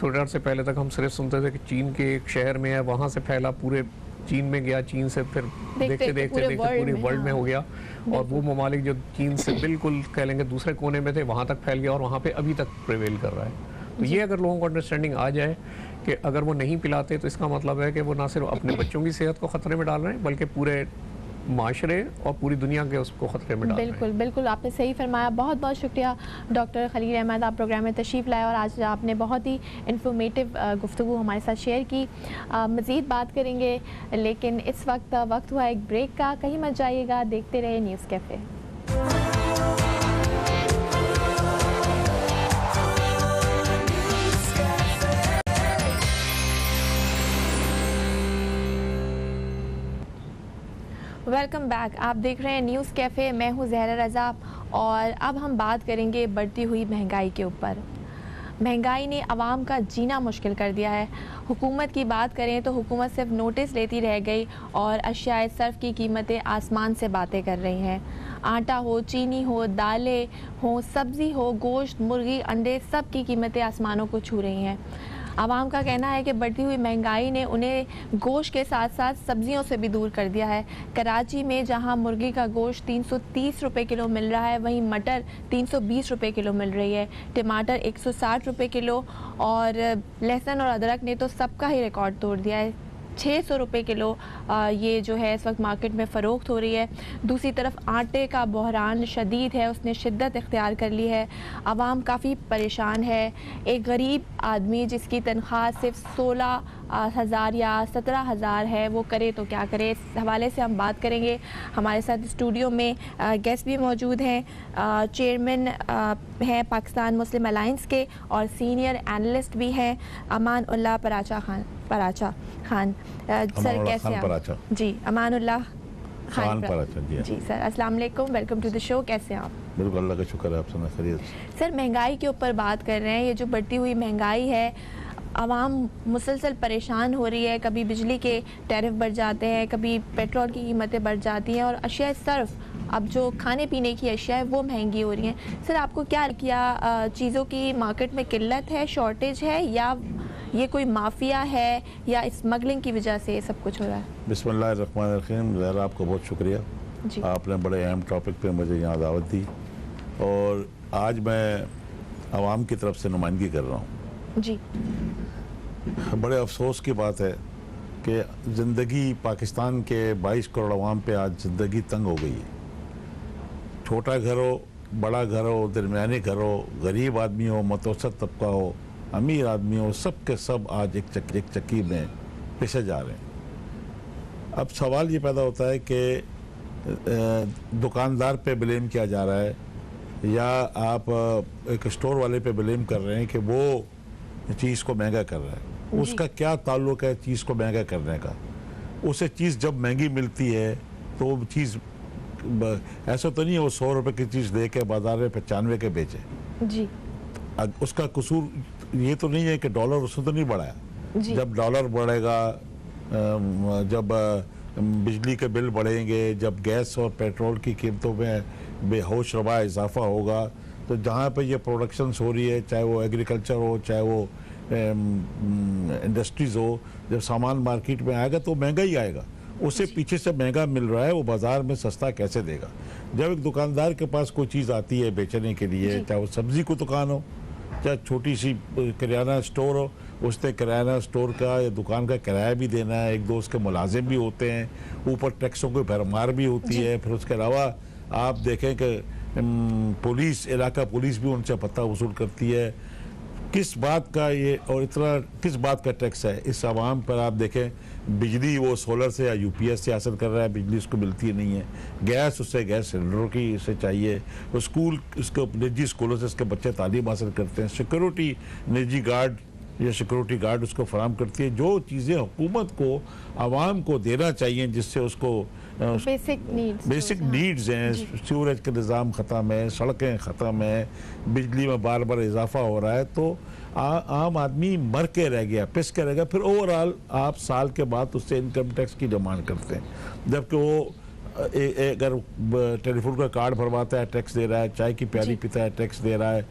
थोड़ी देर से पहले तक हम सिर्फ सुनते थे कि चीन के एक शहर में है, वहाँ से फैला, पूरे चीन में गया, चीन से फिर देखते देखते पूरे वर्ल्ड में हो गया और वो ममालिक जो चीन से बिल्कुल कह लेंगे दूसरे कोने में थे वहाँ तक फैल गया और वहाँ पे अभी तक प्रिवेल कर रहा है। तो ये अगर लोगों को अंडरस्टैंडिंग आ जाए कि अगर वो नहीं पिलाते तो इसका मतलब है कि वो ना सिर्फ अपने बच्चों की सेहत को ख़तरे में डाल रहे हैं बल्कि पूरे माशरे और पूरी दुनिया के उसको ख़तरे में डाल रहे हैं। बिल्कुल बिल्कुल, आपने सही फरमाया। बहुत बहुत शुक्रिया डॉक्टर खलील अहमद, आप प्रोग्राम में तशरीफ़ लाए और आज आपने बहुत ही इन्फॉर्मेटिव गुफ्तगू हमारे साथ शेयर की। मज़ीद बात करेंगे, लेकिन इस वक्त हुआ एक ब्रेक का। कहीं मत जाइएगा, देखते रहे न्यूज़ कैफ़े। वेलकम बैक, आप देख रहे हैं न्यूज़ कैफ़े। मैं हूं ज़हरा रज़ा और अब हम बात करेंगे बढ़ती हुई महंगाई के ऊपर। महंगाई ने आवाम का जीना मुश्किल कर दिया है। हुकूमत की बात करें तो हुकूमत सिर्फ नोटिस लेती रह गई और अशियाए सर्फ की कीमतें आसमान से बातें कर रही हैं। आटा हो, चीनी हो, दालें हो, सब्ज़ी हो, गोश्त, मुर्गी, अंडे, सब की कीमतें आसमानों को छू रही हैं। आवाम का कहना है कि बढ़ती हुई महंगाई ने उन्हें गोश्त के साथ साथ सब्जियों से भी दूर कर दिया है। कराची में जहां मुर्गी का गोश्त 330 रुपये किलो मिल रहा है, वहीं मटर 320 रुपये किलो मिल रही है। टमाटर 160 रुपये किलो और लहसुन और अदरक ने तो सबका ही रिकॉर्ड तोड़ दिया है। 600 रुपये किलो ये जो है इस वक्त मार्केट में फ़रोख्त हो रही है। दूसरी तरफ आटे का बहरान शदीद है, उसने शिद्दत इख्तियार कर ली है। आवाम काफ़ी परेशान है। एक गरीब आदमी जिसकी तनख्वाह सिर्फ 16,000 या 17,000 है, वो करे तो क्या करे। इस हवाले से हम बात करेंगे। हमारे साथ स्टूडियो में गेस्ट भी मौजूद हैं। चेयरमैन हैं पाकिस्तान मुस्लिम अलायंस के और सीनियर एनालिस्ट भी हैं अमान उल्लाह पराचा खान। सर कैसे हैं? जी, अमानुल्लाह खान पराचा जी सर, अस्सलाम वालेकुम, वेलकम टू द शो। कैसे हैं आप? बिल्कुल, अल्लाह का शुक्र है, आप सुना खैरियत। सर, महंगाई के ऊपर बात कर रहे हैं। ये जो बढ़ती हुई महंगाई है, आवाम मुसलसल परेशान हो रही है। कभी बिजली के टैरिफ बढ़ जाते हैं, कभी पेट्रोल की कीमतें बढ़ जाती हैं और अशिया सर्फ, अब जो खाने पीने की अशिया है वो महंगी हो रही हैं। सर, आपको क्या चीज़ों की मार्केट में किल्लत है, शॉर्टेज है, या ये कोई माफिया है, या स्मगलिंग की वजह से ये सब कुछ हो रहा है? बिस्मिल्लाहिर्रहमानिर्रहीम। ज़हरा, आपको बहुत शुक्रिया, आपने बड़े अहम टॉपिक पे मुझे यहाँ दावत दी और आज मैं आवाम की तरफ से नुमाइंदगी कर रहा हूँ जी। बड़े अफसोस की बात है कि ज़िंदगी पाकिस्तान के 22 करोड़ आवाम पे आज ज़िंदगी तंग हो गई है। छोटा घर हो, बड़ा घर हो, दरमियानी घर हो, गरीब आदमी हो, मुतवसत तबका हो, अमीर आदमी हो, सब के सब आज एक चक्की में पिसे जा रहे हैं। अब सवाल ये पैदा होता है कि दुकानदार पे ब्लेम किया जा रहा है या आप एक स्टोर वाले पे ब्लेम कर रहे हैं कि वो चीज़ को महंगा कर रहा है। उसका क्या ताल्लुक है चीज़ को महंगा करने का? उसे चीज़ जब महंगी मिलती है तो वो चीज़ ऐसा तो नहीं है वो 100 रुपये की चीज़ दे के बाजार में 95 के बेचे जी। उसका कसूर ये तो नहीं है कि डॉलर उसने तो नहीं बढ़ाया। जब डॉलर बढ़ेगा, जब बिजली के बिल बढ़ेंगे, जब गैस और पेट्रोल की कीमतों में बेहोश रवा इजाफा होगा, तो जहाँ पे ये प्रोडक्शंस हो रही है, चाहे वो एग्रीकल्चर हो, चाहे वो इंडस्ट्रीज़ हो, जब सामान मार्केट में आएगा तो महंगा ही आएगा। उसे पीछे से महंगा मिल रहा है, वो बाज़ार में सस्ता कैसे देगा? जब एक दुकानदार के पास कोई चीज़ आती है बेचने के लिए, चाहे वो सब्ज़ी की दुकान हो, चाहे छोटी सी किराना स्टोर हो, उसने किराना स्टोर का या दुकान का किराया भी देना है, एक दो उसके मुलाजिम भी होते हैं, ऊपर टैक्सों की भरमार भी होती है। फिर उसके अलावा आप देखें कि पुलिस, इलाका पुलिस भी उनसे पता वसूल करती है। किस बात का ये और इतना किस बात का टैक्स है इस आवाम पर? आप देखें, बिजली वो सोलर से या यूपीएस से हासिल कर रहा है, बिजली उसको मिलती नहीं है। गैस, उससे गैस सिलेंडरों की इसे चाहिए। स्कूल, उसको निजी स्कूलों से उसके बच्चे तालीम हासिल करते हैं। सिक्योरिटी, निजी गार्ड या सिक्योरिटी गार्ड उसको फराम करती है। जो चीज़ें हुकूमत को आवाम को देना चाहिए जिससे उसको बेसिक नीड्स हैं, सीवरेज का निज़ाम ख़त्म है, सड़कें ख़त्म है, बिजली में बार बार इजाफा हो रहा है, तो आम आदमी मर के रह गया, पिस के रह गया। फिर ओवरऑल आप साल के बाद उससे इनकम टैक्स की डिमांड करते हैं, जबकि वो अगर टेलीफोन का कार्ड भरवाता है टैक्स दे रहा है, चाय की प्याली पीता है टैक्स दे रहा है,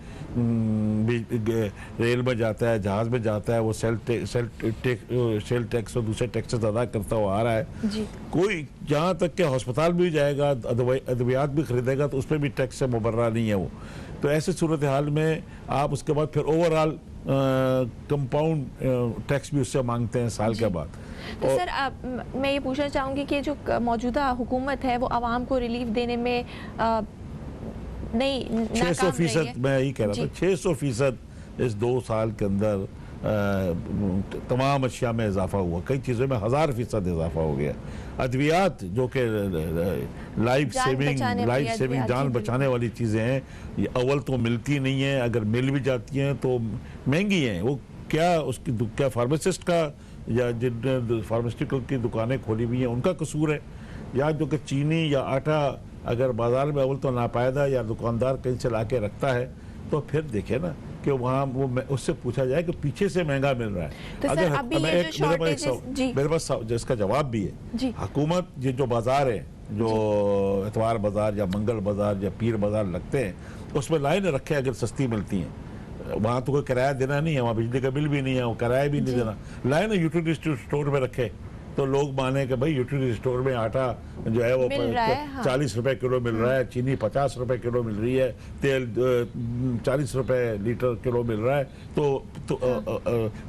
रेल में जाता है, जहाज़ में जाता है, वो सेल टैक्स और दूसरे टैक्सेस अदा करता हुआ आ रहा है जी। कोई जहाँ तक कि अस्पताल भी जाएगा, अद्वियात भी खरीदेगा तो उस पर भी टैक्स से मुबर्रा नहीं है वो। तो ऐसे सूरत हाल में आप उसके बाद फिर ओवरऑल कंपाउंड टैक्स भी उससे मांगते हैं साल के बाद। तो सर मैं ये पूछना चाहूँगी कि जो मौजूदा हुकूमत है वो आवाम को रिलीफ देने में नहीं 600%, मैं यही कह रहा था 600% इस 2 साल के अंदर तमाम अशिया में इजाफा हुआ, कई चीज़ों में 1000% इजाफा हो गया। अद्वियात जो कि लाइफ सेविंग जान बचाने वाली चीज़ें हैं, ये अव्वल तो मिलती नहीं है, अगर मिल भी जाती हैं तो महंगी हैं। वो क्या फार्मासिस्ट का या जिन फार्मास्यूटिकल की दुकानें खोली हुई हैं उनका कसूर है, या जो कि चीनी या आटा अगर बाजार में अव्वल तो नापायदा या दुकानदार कहीं से ला के रखता है, तो फिर देखे ना कि वहाँ वो उससे पूछा जाए कि पीछे से महंगा मिल रहा है। तो अगर सर अभी ये जो मेरे पास जिसका जवाब भी है, हुकूमत ये जो बाजार है, जो इतवार बाजार या मंगल बाजार या पीर बाजार लगते हैं, उसमें लाइन रखे अगर सस्ती मिलती हैं। वहाँ तो कोई किराया देना नहीं है, वहाँ बिजली का बिल भी नहीं है, वो किराया भी नहीं देना, लाइन यूटिलिटी स्टोर में रखे तो लोग माने कि भाई यूटिलिटी स्टोर में आटा जो है वो 40 रुपए किलो मिल रहा है, चीनी 50 रुपए किलो मिल रही है, तेल 40 रुपए लीटर किलो मिल रहा है, तो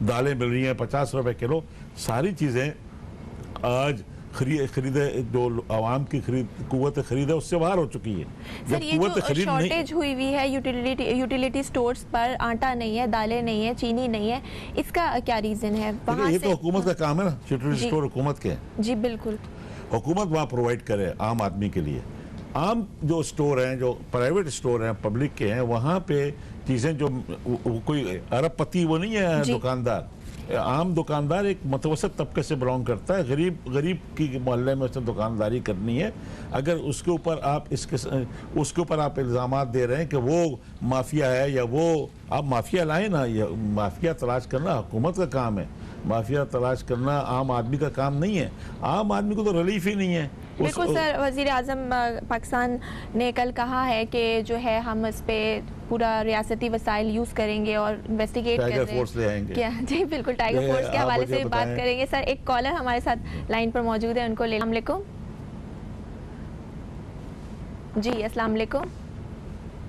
दालें मिल रही हैं 50 रुपए किलो। सारी चीज़ें आज खरीदे जो आवाम की कुव्वत खरीद है उससे बाहर हो चुकी है। सर ये जो शॉर्टेज हुई हुई है यूटिलिटी स्टोर्स पर, आटा नहीं है, दालें नहीं है, चीनी नहीं है, इसका क्या रीजन है? ये तो हुकूमत का काम है ना, यूटिलिटी स्टोर हुकूमत के हैं। जी बिल्कुल, हुकूमत वहाँ प्रोवाइड करे आम आदमी के लिए। आम जो स्टोर हैं, जो प्राइवेट स्टोर हैं, पब्लिक के हैं, वहाँ पे चीज़ें जो कोई अरबपति वो नहीं है दुकानदार, आम दुकानदार एक मतवसत तबके से बिलोंग करता है, गरीब की मोहल्ले में उसने दुकानदारी करनी है। अगर उसके ऊपर आप इल्ज़ामात दे रहे हैं कि वो माफिया है या वो, आप माफिया लाए ना, ये माफिया तलाश करना हुकूमत का काम है, माफिया तलाश करना आम आदमी का काम नहीं है। आम आदमी को तो रिलीफ ही नहीं है। बिल्कुल सर, वज़ीर आज़म पाकिस्तान ने कल कहा है कि जो है हम इस पे पूरा रियासती वसाइल यूज़ करेंगे और इन्वेस्टिगेट करेंगे क्या। जी बिल्कुल, टाइगर फोर्स के हवाले से बात करेंगे। सर एक कॉलर हमारे साथ लाइन पर मौजूद है, उनको ले। अस्सलाम वालेकुम। जी अस्सलाम वालेकुम।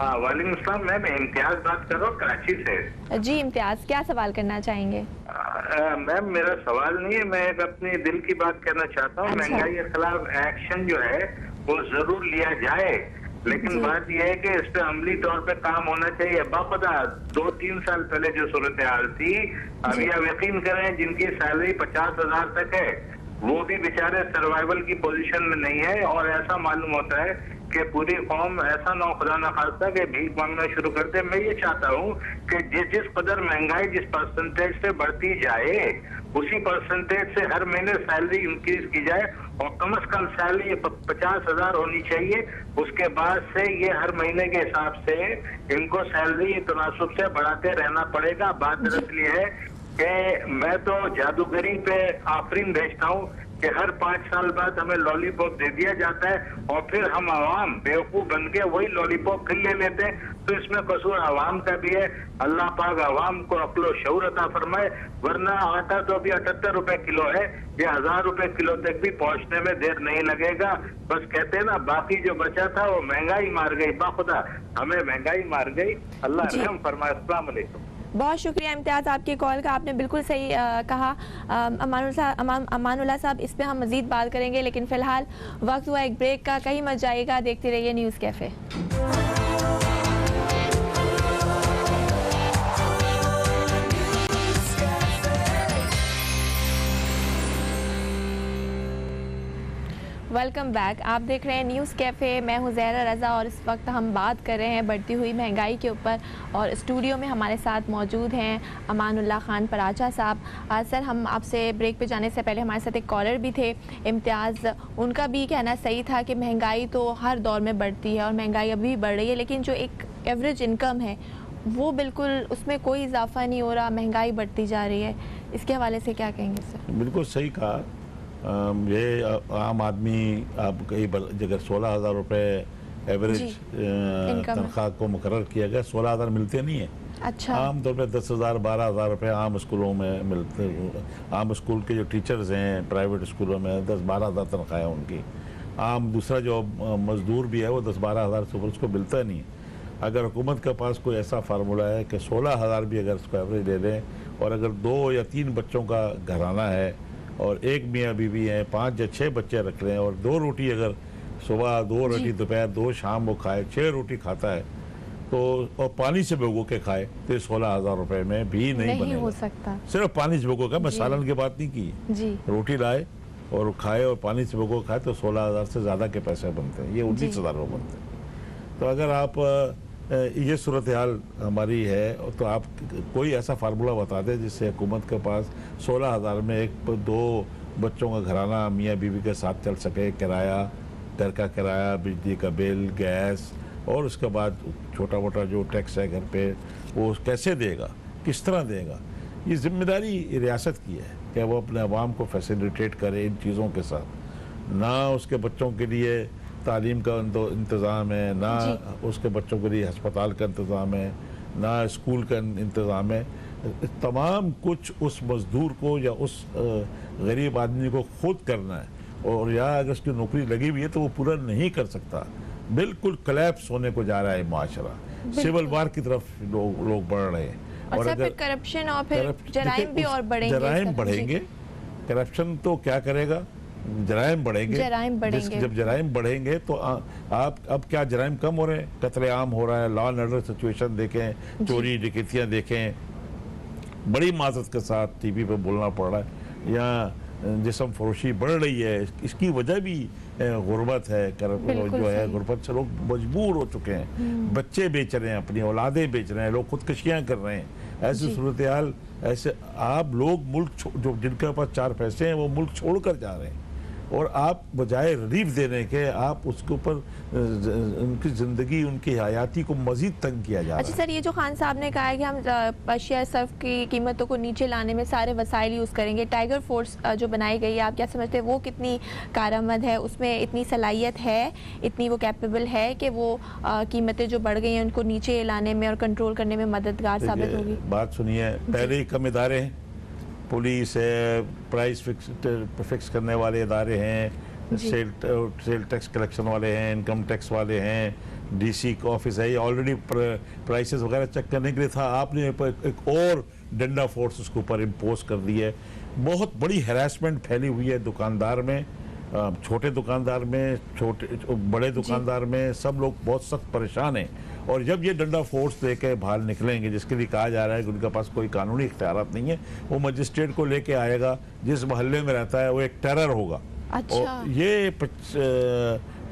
हाँ वालेकुम अस्सलाम। मैं इम्तियाज बात कर रहा हूँ कराची से। जी इम्तियाज, क्या सवाल करना चाहेंगे? मैम मेरा सवाल नहीं है, मैं अपने दिल की बात करना चाहता हूँ। महंगाई के खिलाफ एक्शन जो है वो जरूर लिया जाए, लेकिन बात यह है कि इस पे अमली तौर पे काम होना चाहिए। बाखुदा 2-3 साल पहले जो सूरत हाल थी, अभी आप यकीन करें जिनकी सैलरी 50,000 तक है वो भी बेचारे सर्वाइवल की पोजीशन में नहीं है, और ऐसा मालूम होता है कि पूरी कौम ऐसा ना खुदा ना खास्ता कि भीख मांगना शुरू कर दे। मैं ये चाहता हूँ कि जिस कदर महंगाई जिस परसेंटेज से बढ़ती जाए उसी परसेंटेज से हर महीने सैलरी इंक्रीज की जाए, और कम से कम सैलरी 50,000 होनी चाहिए। उसके बाद से ये हर महीने के हिसाब से इनको सैलरी तनासुब से बढ़ाते रहना पड़ेगा। बात दरअसल ये है कि मैं तो जादूगरी पे आफरीन भेजता हूँ कि हर 5 साल बाद हमें लॉलीपॉप दे दिया जाता है और फिर हम आवाम बेवकूफ बन के वही लॉलीपॉप फिर ले लेते हैं। तो इसमें कसूर आवाम का भी है। अल्लाह पाक आवाम को अक्ल शऊर अता फरमाए, वरना आटा तो अभी 78 रुपए किलो है, ये 1000 रुपए किलो तक भी पहुंचने में देर नहीं लगेगा। बस कहते हैं ना, बाकी जो बचा था वो महंगाई मार गई, बाखुदा हमें महंगाई मार गई। अल्लाह रहम फरमाए। अस्सलाम वालेकुम। बहुत शुक्रिया इम्तियाज़ आपकी कॉल का, आपने बिल्कुल सही कहा। अमानुल्लाह साहब, इस पे हम मज़ीद बात करेंगे, लेकिन फ़िलहाल वक्त हुआ एक ब्रेक का। कहीं मत जाइएगा, देखते रहिए न्यूज़ कैफ़े। Welcome back. आप देख रहे हैं न्यूज़ कैफ़े, मैं हूं ज़हरा रज़ा और इस वक्त हम बात कर रहे हैं बढ़ती हुई महंगाई के ऊपर, और स्टूडियो में हमारे साथ मौजूद हैं अमानुल्लाह खान पराचा साहब। सर, हम आपसे ब्रेक पे जाने से पहले हमारे साथ एक कॉलर भी थे इम्तियाज़, उनका भी कहना सही था कि महंगाई तो हर दौर में बढ़ती है और महंगाई अभी भी बढ़ रही है, लेकिन जो एक एवरेज इनकम है वो बिल्कुल उसमें कोई इजाफा नहीं हो रहा, महंगाई बढ़ती जा रही है। इसके हवाले से क्या कहेंगे सर? बिल्कुल सही कहा। ये आम आदमी आप कई अगर 16,000 रुपये एवरेज तनख्वाह को मुकर्रर किया गया, 16,000 मिलते नहीं है। अच्छा। आम तौर पे 10,000 12,000 रुपये आम स्कूलों में मिलते। आम स्कूल के जो टीचर्स हैं प्राइवेट स्कूलों में 10-12,000 तनख्वाह है उनकी। आम दूसरा जो मजदूर भी है वो 10-12,000 से ऊपर उसको मिलता नहीं है। अगर हुकूमत के पास कोई ऐसा फार्मूला है कि 16,000 भी अगर उसको एवरेज ले लें, और अगर 2 या 3 बच्चों का घराना है और एक मियाँ बीवी हैं, 5 या 6 बच्चे रख रहे हैं, और 2 रोटी अगर सुबह, 2 रोटी दोपहर, 2 शाम वो खाए, 6 रोटी खाता है, तो और पानी से भिगो के खाए, तो 16,000 रुपए में भी नहीं बनेगा। हो सकता। सिर्फ पानी से भिगो के, मैं सालन की बात नहीं की। जी। रोटी लाए और खाए और पानी से भिगो खाए तो 16,000 से ज़्यादा के पैसे बनते हैं, ये 19,000 रुपये बनते हैं। तो अगर आप ये सूरत हाल हमारी है, तो आप कोई ऐसा फार्मूला बता दें जिससे हुकूमत के पास 16,000 में 1-2 बच्चों का घराना मियाँ बीवी के साथ चल सके, किराया, घर का किराया, बिजली का बिल, गैस, और उसके बाद छोटा मोटा जो टैक्स है घर पे वो कैसे देगा, किस तरह देगा। ये जिम्मेदारी रियासत की है कि वो अपने अवाम को फैसिलिटेट करे इन चीज़ों के साथ। ना उसके बच्चों के लिए तालीम का इंतज़ाम है, ना उसके बच्चों के लिए अस्पताल का इंतज़ाम है, ना स्कूल का इंतज़ाम है। तमाम कुछ उस मज़दूर को या उस गरीब आदमी को खुद करना है, और या अगर उसकी नौकरी लगी हुई है तो वो पूरा नहीं कर सकता। बिल्कुल कोलैप्स होने को जा रहा है माशरा, सिविल वार की तरफ लोग बढ़ रहे हैं। और फिर करप्शन और फिर जराइम भी और बढ़ेंगे। जराइम बढ़ेंगे, करप्शन तो क्या करेगा, जराइम बढ़ेंगे। जब जराइम बढ़ेंगे तो आप अब क्या जराइम कम हो रहे हैं, कत्लेआम हो रहा है, लॉ एंड ऑर्डर सिचुएशन देखें, चोरी डकैतियाँ देखें, बड़ी माजरत के साथ टीवी पे बोलना पड़ रहा है, या जिस्म फरोशी बढ़ रही है। इसकी वजह भी गुर्बत है, जो है गुर्बत से लोग मजबूर हो चुके हैं, बच्चे बेच रहे हैं, अपनी औलादें बेच रहे हैं, लोग खुदकशियाँ कर रहे हैं। ऐसी सूरत हाल, ऐसे आप लोग मुल्क जो जिनके पास 4 पैसे हैं वो मुल्क छोड़ कर जा रहे हैं, और आप बजाय रिलीफ देने के आप उसके ऊपर उनकी ज़िंदगी, उनकी हयाती को मज़ीद तंग किया जा रहा है। अच्छा सर, ये जो खान साहब ने कहा है कि हम अशिया सर्फ की कीमतों को नीचे लाने में सारे वसाइल यूज़ करेंगे, टाइगर फोर्स जो बनाई गई है, आप क्या समझते हैं वो कितनी कारआमद है, उसमें इतनी सलाहियत है, इतनी वो कैपेबल है कि वो कीमतें जो बढ़ गई हैं उनको नीचे लाने में और कंट्रोल करने में मददगार साबित होगी? बात सुनिए, पहले ही कम इदारे हैं, पुलिस है, प्राइस फिक्स करने वाले इदारे हैं, सेल टैक्स कलेक्शन वाले हैं, इनकम टैक्स वाले हैं, डीसी का ऑफिस है, ये ऑलरेडी प्राइसेस वगैरह चेक करने के लिए था। आपने एक और डंडा फोर्स उसके ऊपर इम्पोज कर दी है। बहुत बड़ी हैरेसमेंट फैली हुई है दुकानदार में, छोटे दुकानदार में, बड़े दुकानदार में, सब लोग बहुत सख्त परेशान हैं। और जब ये डंडा फोर्स लेके बाहर निकलेंगे, जिसके लिए कहा जा रहा है कि उनके पास कोई कानूनी इख्तियारात नहीं है, वो मजिस्ट्रेट को लेके आएगा, जिस मोहल्ले में रहता है वो एक टेरर होगा। अच्छा। और ये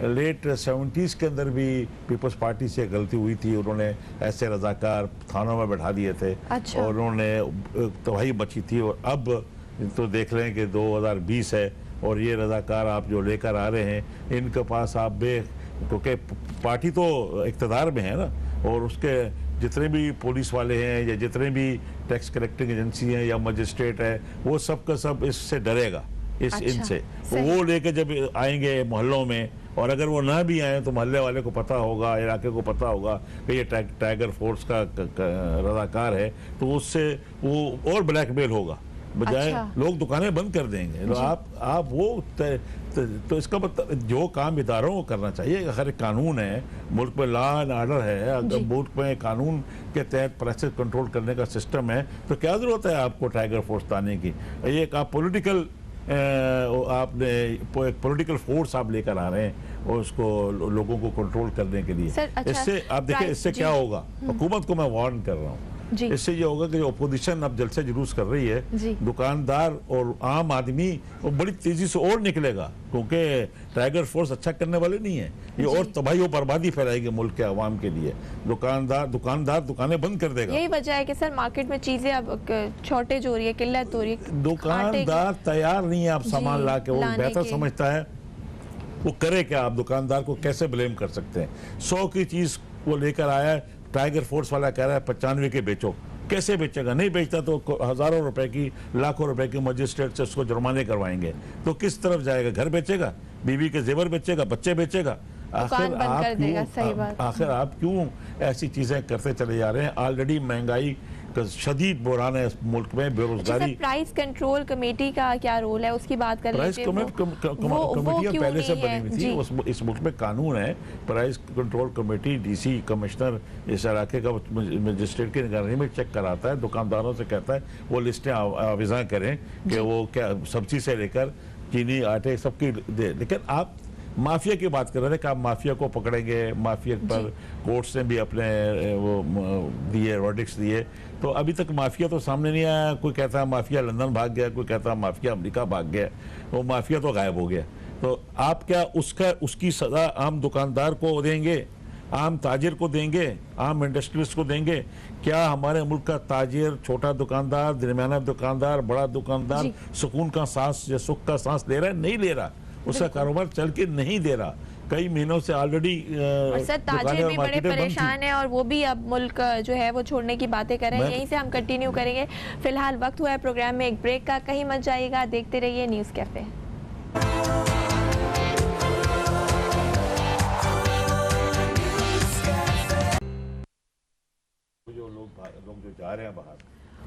लेट 70s के अंदर भी पीपल्स पार्टी से गलती हुई थी, उन्होंने ऐसे रजाकार थानों में बैठा दिए थे। अच्छा। और उन्होंने तबाही मची थी। और अब तो देख लें कि 2020 है और ये रजाकार आप जो लेकर आ रहे हैं, इनके पास आप क्योंकि पार्टी तो इक़्तिदार में है ना, और उसके जितने भी पुलिस वाले हैं या जितने भी टैक्स कलेक्टिंग एजेंसी हैं या मजिस्ट्रेट है, वो सब का सब इससे डरेगा, इनसे। वो लेके जब आएंगे मोहल्लों में, और अगर वो ना भी आए तो मोहल्ले वाले को पता होगा, इलाके को पता होगा कि ये टाइगर फोर्स का रजाकार है, तो उससे वो और ब्लैकमेल होगा, बजाय लोग दुकानें बंद कर देंगे। तो आप वो तो इसका मतलब जो काम इदारों को करना चाहिए। अगर कानून है, मुल्क में लॉ एंड ऑर्डर है, अगर मुल्क में कानून के तहत प्राइसेस कंट्रोल करने का सिस्टम है, तो क्या जरूरत है आपको टाइगर फोर्स लाने की? ये एक आप पॉलिटिकल फोर्स आप लेकर आ रहे हैं और उसको लोगों को कंट्रोल करने के लिए। इससे आप देखिए, इससे क्या होगा, हुकूमत को मैं वार्न कर रहा हूँ, इससे ये होगा कि जो अपोजिशन अब जलसे जुलूस कर रही है, दुकानदार और आम आदमी वो बड़ी तेजी से और निकलेगा, क्योंकि टाइगर फोर्स अच्छा करने वाले नहीं है, ये और तबाही और बर्बादी फैलाएगी मुल्क के अवाम के लिए। दुकानदार दुकानें बंद कर देगा। यही वजह है कि सर मार्केट में चीजें अब शॉर्टेज हो रही है, किल्लत हो रही है। दुकानदार तैयार नहीं है आप सामान ला के, वो बेहतर समझता है वो करे क्या। आप दुकानदार को कैसे ब्लेम कर सकते हैं? 100 की चीज वो लेकर आया है, टाइगर फोर्स वाला कह रहा है 95 के बेचो, कैसे बेचेगा? नहीं बेचता तो हजारों रुपए की, लाखों रुपए की मजिस्ट्रेट से उसको जुर्माने करवाएंगे, तो किस तरफ जाएगा? घर बेचेगा, बीवी के जेवर बेचेगा, बच्चे बेचेगा? आखिर आप क्यों ऐसी चीजें करते चले जा रहे हैं? ऑलरेडी महंगाई शदीद बुरान है इस मुल्क में, बेरोजगारी। प्राइस कंट्रोल कमेटी का क्या रोल है उसकी बात कर प्राइस कमेटियां पहले से बनी हुई थी। इस मुल्क में कानून है, price control committee, DC commissioner इस इलाके का मजिस्ट्रेट की निगरानी में चेक कराता है, दुकानदारों से कहता है वो लिस्टें आवेज़ा करें कि वो क्या सब्जी से लेकर चीनी, आटे सबकी दे। लेकिन आप माफिया की बात कर रहे थे कि आप माफिया को पकड़ेंगे, माफिया पर कोर्ट्स ने भी अपने वो दिए, वर्डिक्ट्स दिए, तो अभी तक माफिया तो सामने नहीं आया। कोई कहता है माफिया लंदन भाग गया, कोई कहता है माफिया अमेरिका भाग गया, वो माफिया तो गायब हो गया। तो आप क्या उसकी सजा आम दुकानदार को देंगे, आम ताजिर को देंगे, आम इंडस्ट्रियलिस्ट को देंगे? क्या हमारे मुल्क का ताजिर, छोटा दुकानदार, दरमियाना दुकानदार, बड़ा दुकानदार सुकून का सांस या सुख का सांस ले रहा है? नहीं ले रहा। उसका कारोबार चल के नहीं दे रहा। कई महीनों से ऑलरेडी सर ताजिर भी बड़े परेशान है और वो भी अब मुल्क जो है वो छोड़ने की बातें कर रहे हैं। यहीं से हम कंटिन्यू करेंगे। फिलहाल वक्त हुआ है प्रोग्राम में एक ब्रेक का, कहीं मत जाइएगा, देखते रहिए न्यूज़ कैफे। लोग जो जा रहे हैं बाहर।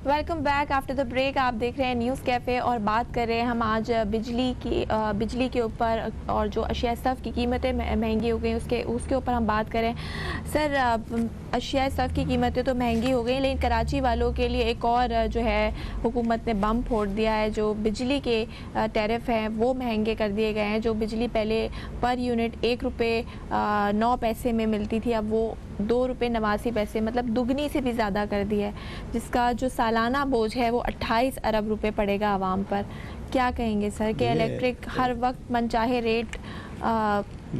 Welcome back after the break. आप देख रहे हैं न्यूज़ कैफ़े और बात कर रहे हैं हम आज बिजली के ऊपर और जो अशिया सफ़ की कीमतें महंगी हो गई उसके ऊपर हम बात करें। सर अशिया सफ़ की कीमतें तो महंगी हो गई, लेकिन कराची वालों के लिए एक और जो है हुकूमत ने बम फोड़ दिया है। जो बिजली के टैरिफ हैं वो महंगे कर दिए गए हैं। जो बिजली पहले पर यूनिट 1 रुपये 9 पैसे में मिलती थी, अब वो 2 रुपये 89 पैसे, मतलब दुगनी से भी ज़्यादा कर दिया है, जिसका जो सालाना बोझ है वो 28 अरब रुपए पड़ेगा आवाम पर। क्या कहेंगे सर कि इलेक्ट्रिक हर वक्त मनचाहे रेट?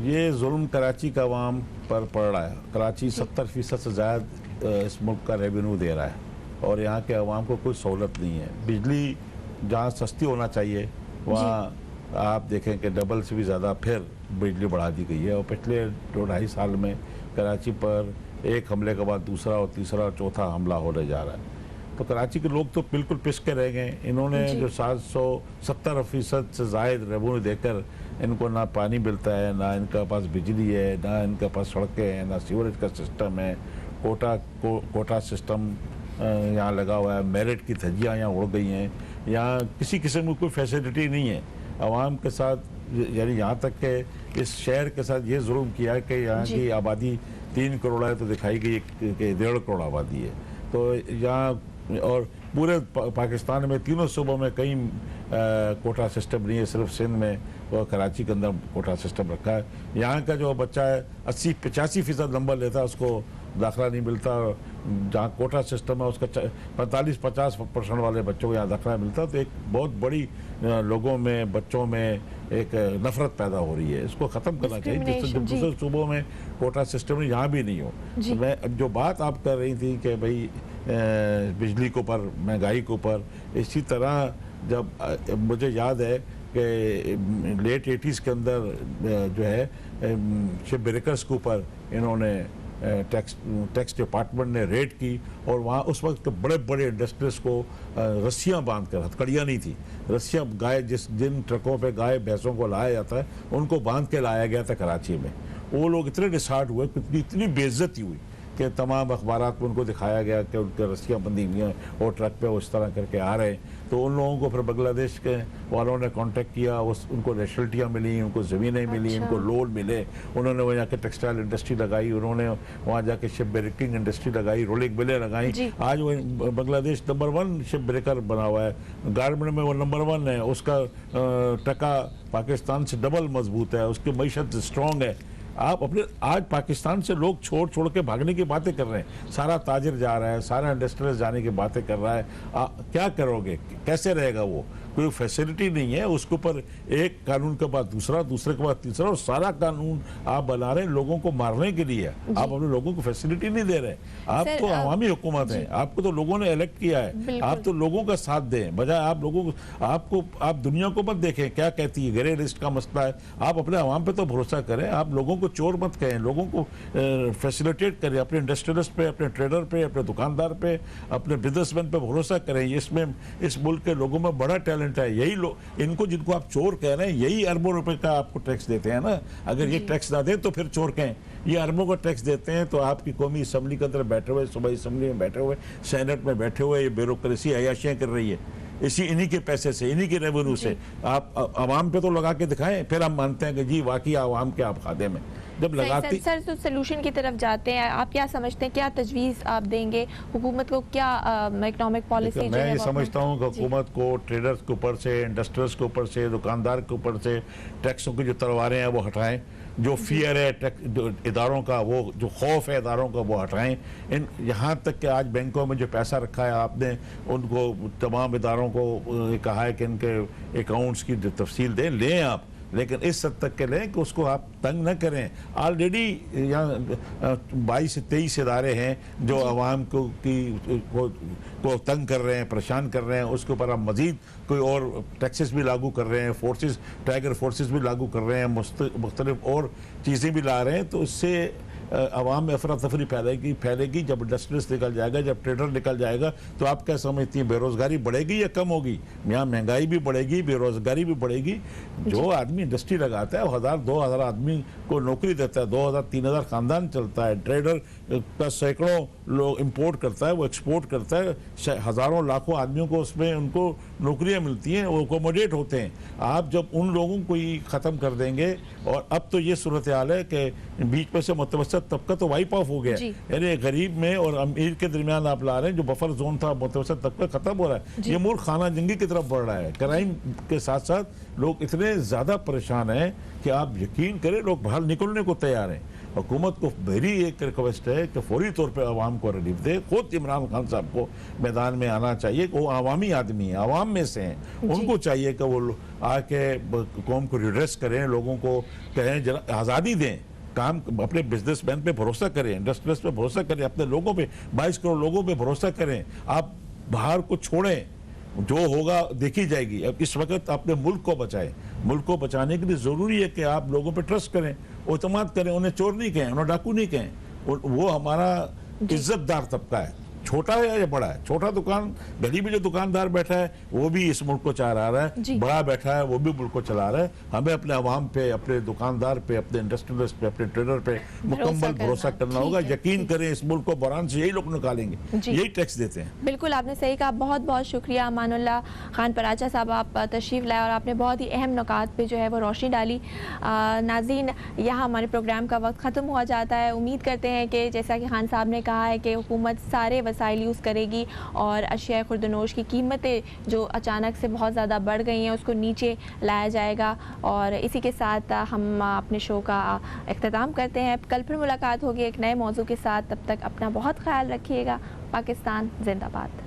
ये जुल्म कराची का आवाम पर पड़ रहा है। कराची 70% से ज़्यादा इस मुल्क का रेवेन्यू दे रहा है और यहाँ के आवाम को कोई सहूलत नहीं है। बिजली जहाँ सस्ती होना चाहिए वहाँ आप देखें कि डबल से भी ज़्यादा फिर बिजली बढ़ा दी गई है। और पिछले 2-2.5 साल में कराची पर एक हमले के बाद दूसरा और तीसरा और चौथा हमला होने जा रहा है। तो कराची के लोग तो बिल्कुल पिस के रह गए। इन्होंने जो 770% से ज़ायद रेवेन्यू देकर इनको ना पानी मिलता है, ना इनका पास बिजली है, ना इनका पास सड़कें हैं, ना सीवरेज का सिस्टम है। कोटा सिस्टम यहाँ लगा हुआ है, मेरिट की धज्जियाँ यहाँ उड़ गई हैं। यहाँ किसी किस्म की कोई फैसिलिटी नहीं है आवाम के साथ। यानी यहाँ तक कि इस शहर के साथ ये जुल्म किया कि यहाँ की आबादी 3 करोड़ है तो दिखाई गई कि 1.5 करोड़ आबादी है। तो यहाँ और पूरे पाकिस्तान में तीनों सूबों में कहीं कोटा सिस्टम नहीं है, सिर्फ सिंध में और कराची के अंदर कोटा सिस्टम रखा है। यहाँ का जो बच्चा है 80-85% नंबर लेता है उसको दाखिला नहीं मिलता। जहाँ कोटा सिस्टम है उसका 45-50% वाले बच्चों को यहाँ दाखिला मिलता है। तो एक बहुत बड़ी लोगों में, बच्चों में एक नफरत पैदा हो रही है। इसको ख़त्म करना चाहिए। जिससे दूसरे सूबों में कोटा सिस्टम यहाँ भी नहीं हो। मैं जो बात आप कर रही थी कि भाई बिजली के ऊपर, महंगाई के ऊपर, इसी तरह जब मुझे याद है कि लेट 80s के अंदर जो है शिप ब्रेकर्स के ऊपर इन्होंने टैक्स डिपार्टमेंट ने रेड की और वहाँ उस वक्त बड़े बड़े इंडस्ट्रीज को रस्सियाँ बांध कर, हथकड़ियाँ नहीं थी, रस्सियाँ गाय जिन ट्रकों पे गाय भैंसों को लाया जाता है उनको बांध के लाया गया था कराची में। वो लोग इतने डिसहार्ट हुए, इतनी बेइज्जती हुई कि तमाम अखबारात में उनको दिखाया गया कि उनके रस्सियाँ बंधी हुई हैं और ट्रक पे उस तरह करके आ रहे हैं। तो उन लोगों को फिर बांग्लादेश के वालों ने कांटेक्ट किया, उनको रेशल्टियाँ मिली, उनको ज़मीनें मिली, उनको लोन मिले। उन्होंने वहाँ जाके टेक्सटाइल इंडस्ट्री लगाई, उन्होंने वहाँ जाके शिप ब्रेकिंग इंडस्ट्री लगाई, रोलिंग मिलें लगाई। आज वो बांग्लादेश नंबर 1 शिप ब्रेकर बना हुआ है, गारमेंट में वो नंबर 1 है। उसका टका पाकिस्तान से डबल मजबूत है, उसकी मईशत स्ट्रॉन्ग है। आप अपने आज पाकिस्तान से लोग छोड़ के भागने की बातें कर रहे हैं। सारा ताजिर जा रहा है, सारा इंडस्ट्रियल जाने की बातें कर रहा है। क्या करोगे, कैसे रहेगा? वो कोई फैसिलिटी नहीं है। उसके ऊपर एक कानून के बाद दूसरा, दूसरे के बाद तीसरा, और सारा कानून आप बना रहे हैं लोगों को मारने के लिए। आप अपने लोगों को फैसिलिटी नहीं दे रहे। आप तो अवामी हुकूमत है, आपको तो लोगों ने इलेक्ट किया है, आप तो लोगों का साथ दें, बजाय आप लोगों को आप दुनिया को मत देखें क्या कहती है। ग्रे लिस्ट का मसला है, आप अपने अवाम पे तो भरोसा करें। आप लोगों को चोर मत कहें, लोगों को फैसिलिटेट करें। अपने इंडस्ट्रियलिस्ट पे, अपने ट्रेडर पे, अपने दुकानदार पे, अपने बिजनेसमैन पे भरोसा करें। इसमें इस मुल्क के लोगों में बड़ा टैलेंट इक्विवेलेंट है। यही लोग, इनको जिनको आप चोर कह रहे हैं, यही अरबों रुपए का आपको टैक्स देते हैं ना। अगर ये टैक्स ना दें तो फिर चोर कहें। ये अरबों का टैक्स देते हैं, तो आपकी कौमी असम्बली के अंदर बैठे हुए, सूबाई असम्बली में बैठे हुए, सेनेट में बैठे हुए, ये ब्यूरोक्रेसी अयाशियां कर रही है इन्हीं के पैसे से, इन्हीं के रेवेन्यू से। आप आवाम पे तो लगा के दिखाएं, फिर हम मानते हैं कि जी वाकई आवाम के आप खाते में जब लगाती। सर तो सोल्यूशन की तरफ जाते हैं, आप क्या समझते हैं, क्या तजवीज़ आप देंगे हुकूमत को, क्या इकोनॉमिक पॉलिसी? मैं ये समझता हूँ कि हुकूमत को ट्रेडर्स के ऊपर से, इंडस्ट्रियल्स के ऊपर से, दुकानदार के ऊपर से टैक्सों की जो तलवारें हैं वो हटाएं। जो फियर है जो इदारों का, वो जो खौफ है इदारों का, वो हटाएं। यहाँ तक कि आज बैंकों में जो पैसा रखा है आपने, उनको तमाम इदारों को कहा है कि इनके अकाउंट्स की तफसील दें, लें आप, लेकिन इस हद तक के लें कि उसको आप तंग न करें। ऑलरेडी यहाँ 22 से 23 इदारे हैं जो आवाम को तंग कर रहे हैं, परेशान कर रहे हैं। उसके ऊपर आप मजीद कोई और टैक्सेस भी लागू कर रहे हैं, फोर्सेस, टाइगर फोर्सेस भी लागू कर रहे हैं, मुख्तलिफ और चीज़ें भी ला रहे हैं। तो इससे आवाम में अफरा तफरी फैलेगी। जब इंडस्ट्रियलिस्ट निकल जाएगा, जब ट्रेडर निकल जाएगा, तो आप क्या समझती हैं, बेरोजगारी बढ़ेगी या कम होगी? यहाँ महंगाई भी बढ़ेगी, बेरोजगारी भी बढ़ेगी। जो आदमी इंडस्ट्री लगाता है, 1000-2000 आदमी को नौकरी देता है, 2000-3000 खानदान चलता है। ट्रेडर का सैकड़ों लोग इंपोर्ट करता है, वो एक्सपोर्ट करता है, हज़ारों लाखों आदमियों को उसमें उनको नौकरियाँ मिलती हैं, वो अकोमोडेट होते हैं। आप जब उन लोगों को ही ख़त्म कर देंगे, और अब तो ये सूरत हाल है कि बीच में से मुतवस्सित तबका तो वाइप ऑफ हो गया, यानी गरीब में और अमीर के दरमियान आप ला रहे हैं। जो बफर जोन था, मुतवस्सित तबका खत्म हो रहा है। ये मुल्क खाना जंगी की तरफ बढ़ रहा है। क्राइम के साथ साथ लोग इतने ज़्यादा परेशान हैं कि आप यकीन करें, लोग बाहर निकलने को तैयार हैं। हुकूमत को मेरी एक रिक्वेस्ट है कि फौरी तौर पे आवाम को रिलीफ दे। खुद इमरान खान साहब को मैदान में आना चाहिए। वो आवामी आदमी है, आवाम में से हैं, उनको चाहिए कि वो आके कौम को रिड्रेस करें, लोगों को कहें जरा आज़ादी दें, काम अपने बिजनेसमैन पे भरोसा करें, इंडस्ट्रियलिस्ट पे भरोसा करें, अपने लोगों पे 22 करोड़ लोगों पे भरोसा करें। आप बाहर को छोड़ें, जो होगा देखी जाएगी। अब इस वक्त अपने मुल्क को बचाएं। मुल्क को बचाने के लिए ज़रूरी है कि आप लोगों पे ट्रस्ट करें, उतमाद करें। उन्हें चोर नहीं कहें, उन्हें डाकू नहीं कहें। वो हमारा इज्जतदार तबका है, छोटा है या बड़ा है। छोटा दुकान गली में जो दुकानदार बैठा है वो भी इस मुल्क को चला रहा है, बड़ा बैठा है वो भी मुल्क को चला रहा है। हमें अपने अवाम पे, अपने दुकानदार पे, अपने इंडस्ट्रियलिस्ट पे, अपने ट्रेडर पे मुकम्मल भरोसा करना होगा। यकीन करें, इस मुल्क को बहरान से यही लोग निकालेंगे, यही टैक्स देते हैं। बिल्कुल, आपने सही कहा। बहुत बहुत शुक्रिया अमानुल्लाह खान पराचा साहब, आप तशरीफ़ लाए और आपने बहुत ही अहम नुकात पे जो है वो रोशनी डाली। नाज़रीन, यहाँ हमारे प्रोग्राम का वक्त ख़त्म हुआ जाता है। उम्मीद करते हैं कि जैसा कि खान साहब ने कहा है कि हुकूमत सारे वसाइल यूज़ करेगी और अशिया खुर्दनोश की कीमतें जो अचानक से बहुत ज़्यादा बढ़ गई हैं उसको नीचे लाया जाएगा। और इसी के साथ हम अपने शो का इख्तिताम करते हैं। कल फिर मुलाकात होगी एक नए मौजू के साथ। तब तक अपना बहुत ख्याल रखिएगा। पाकिस्तान जिंदाबाद।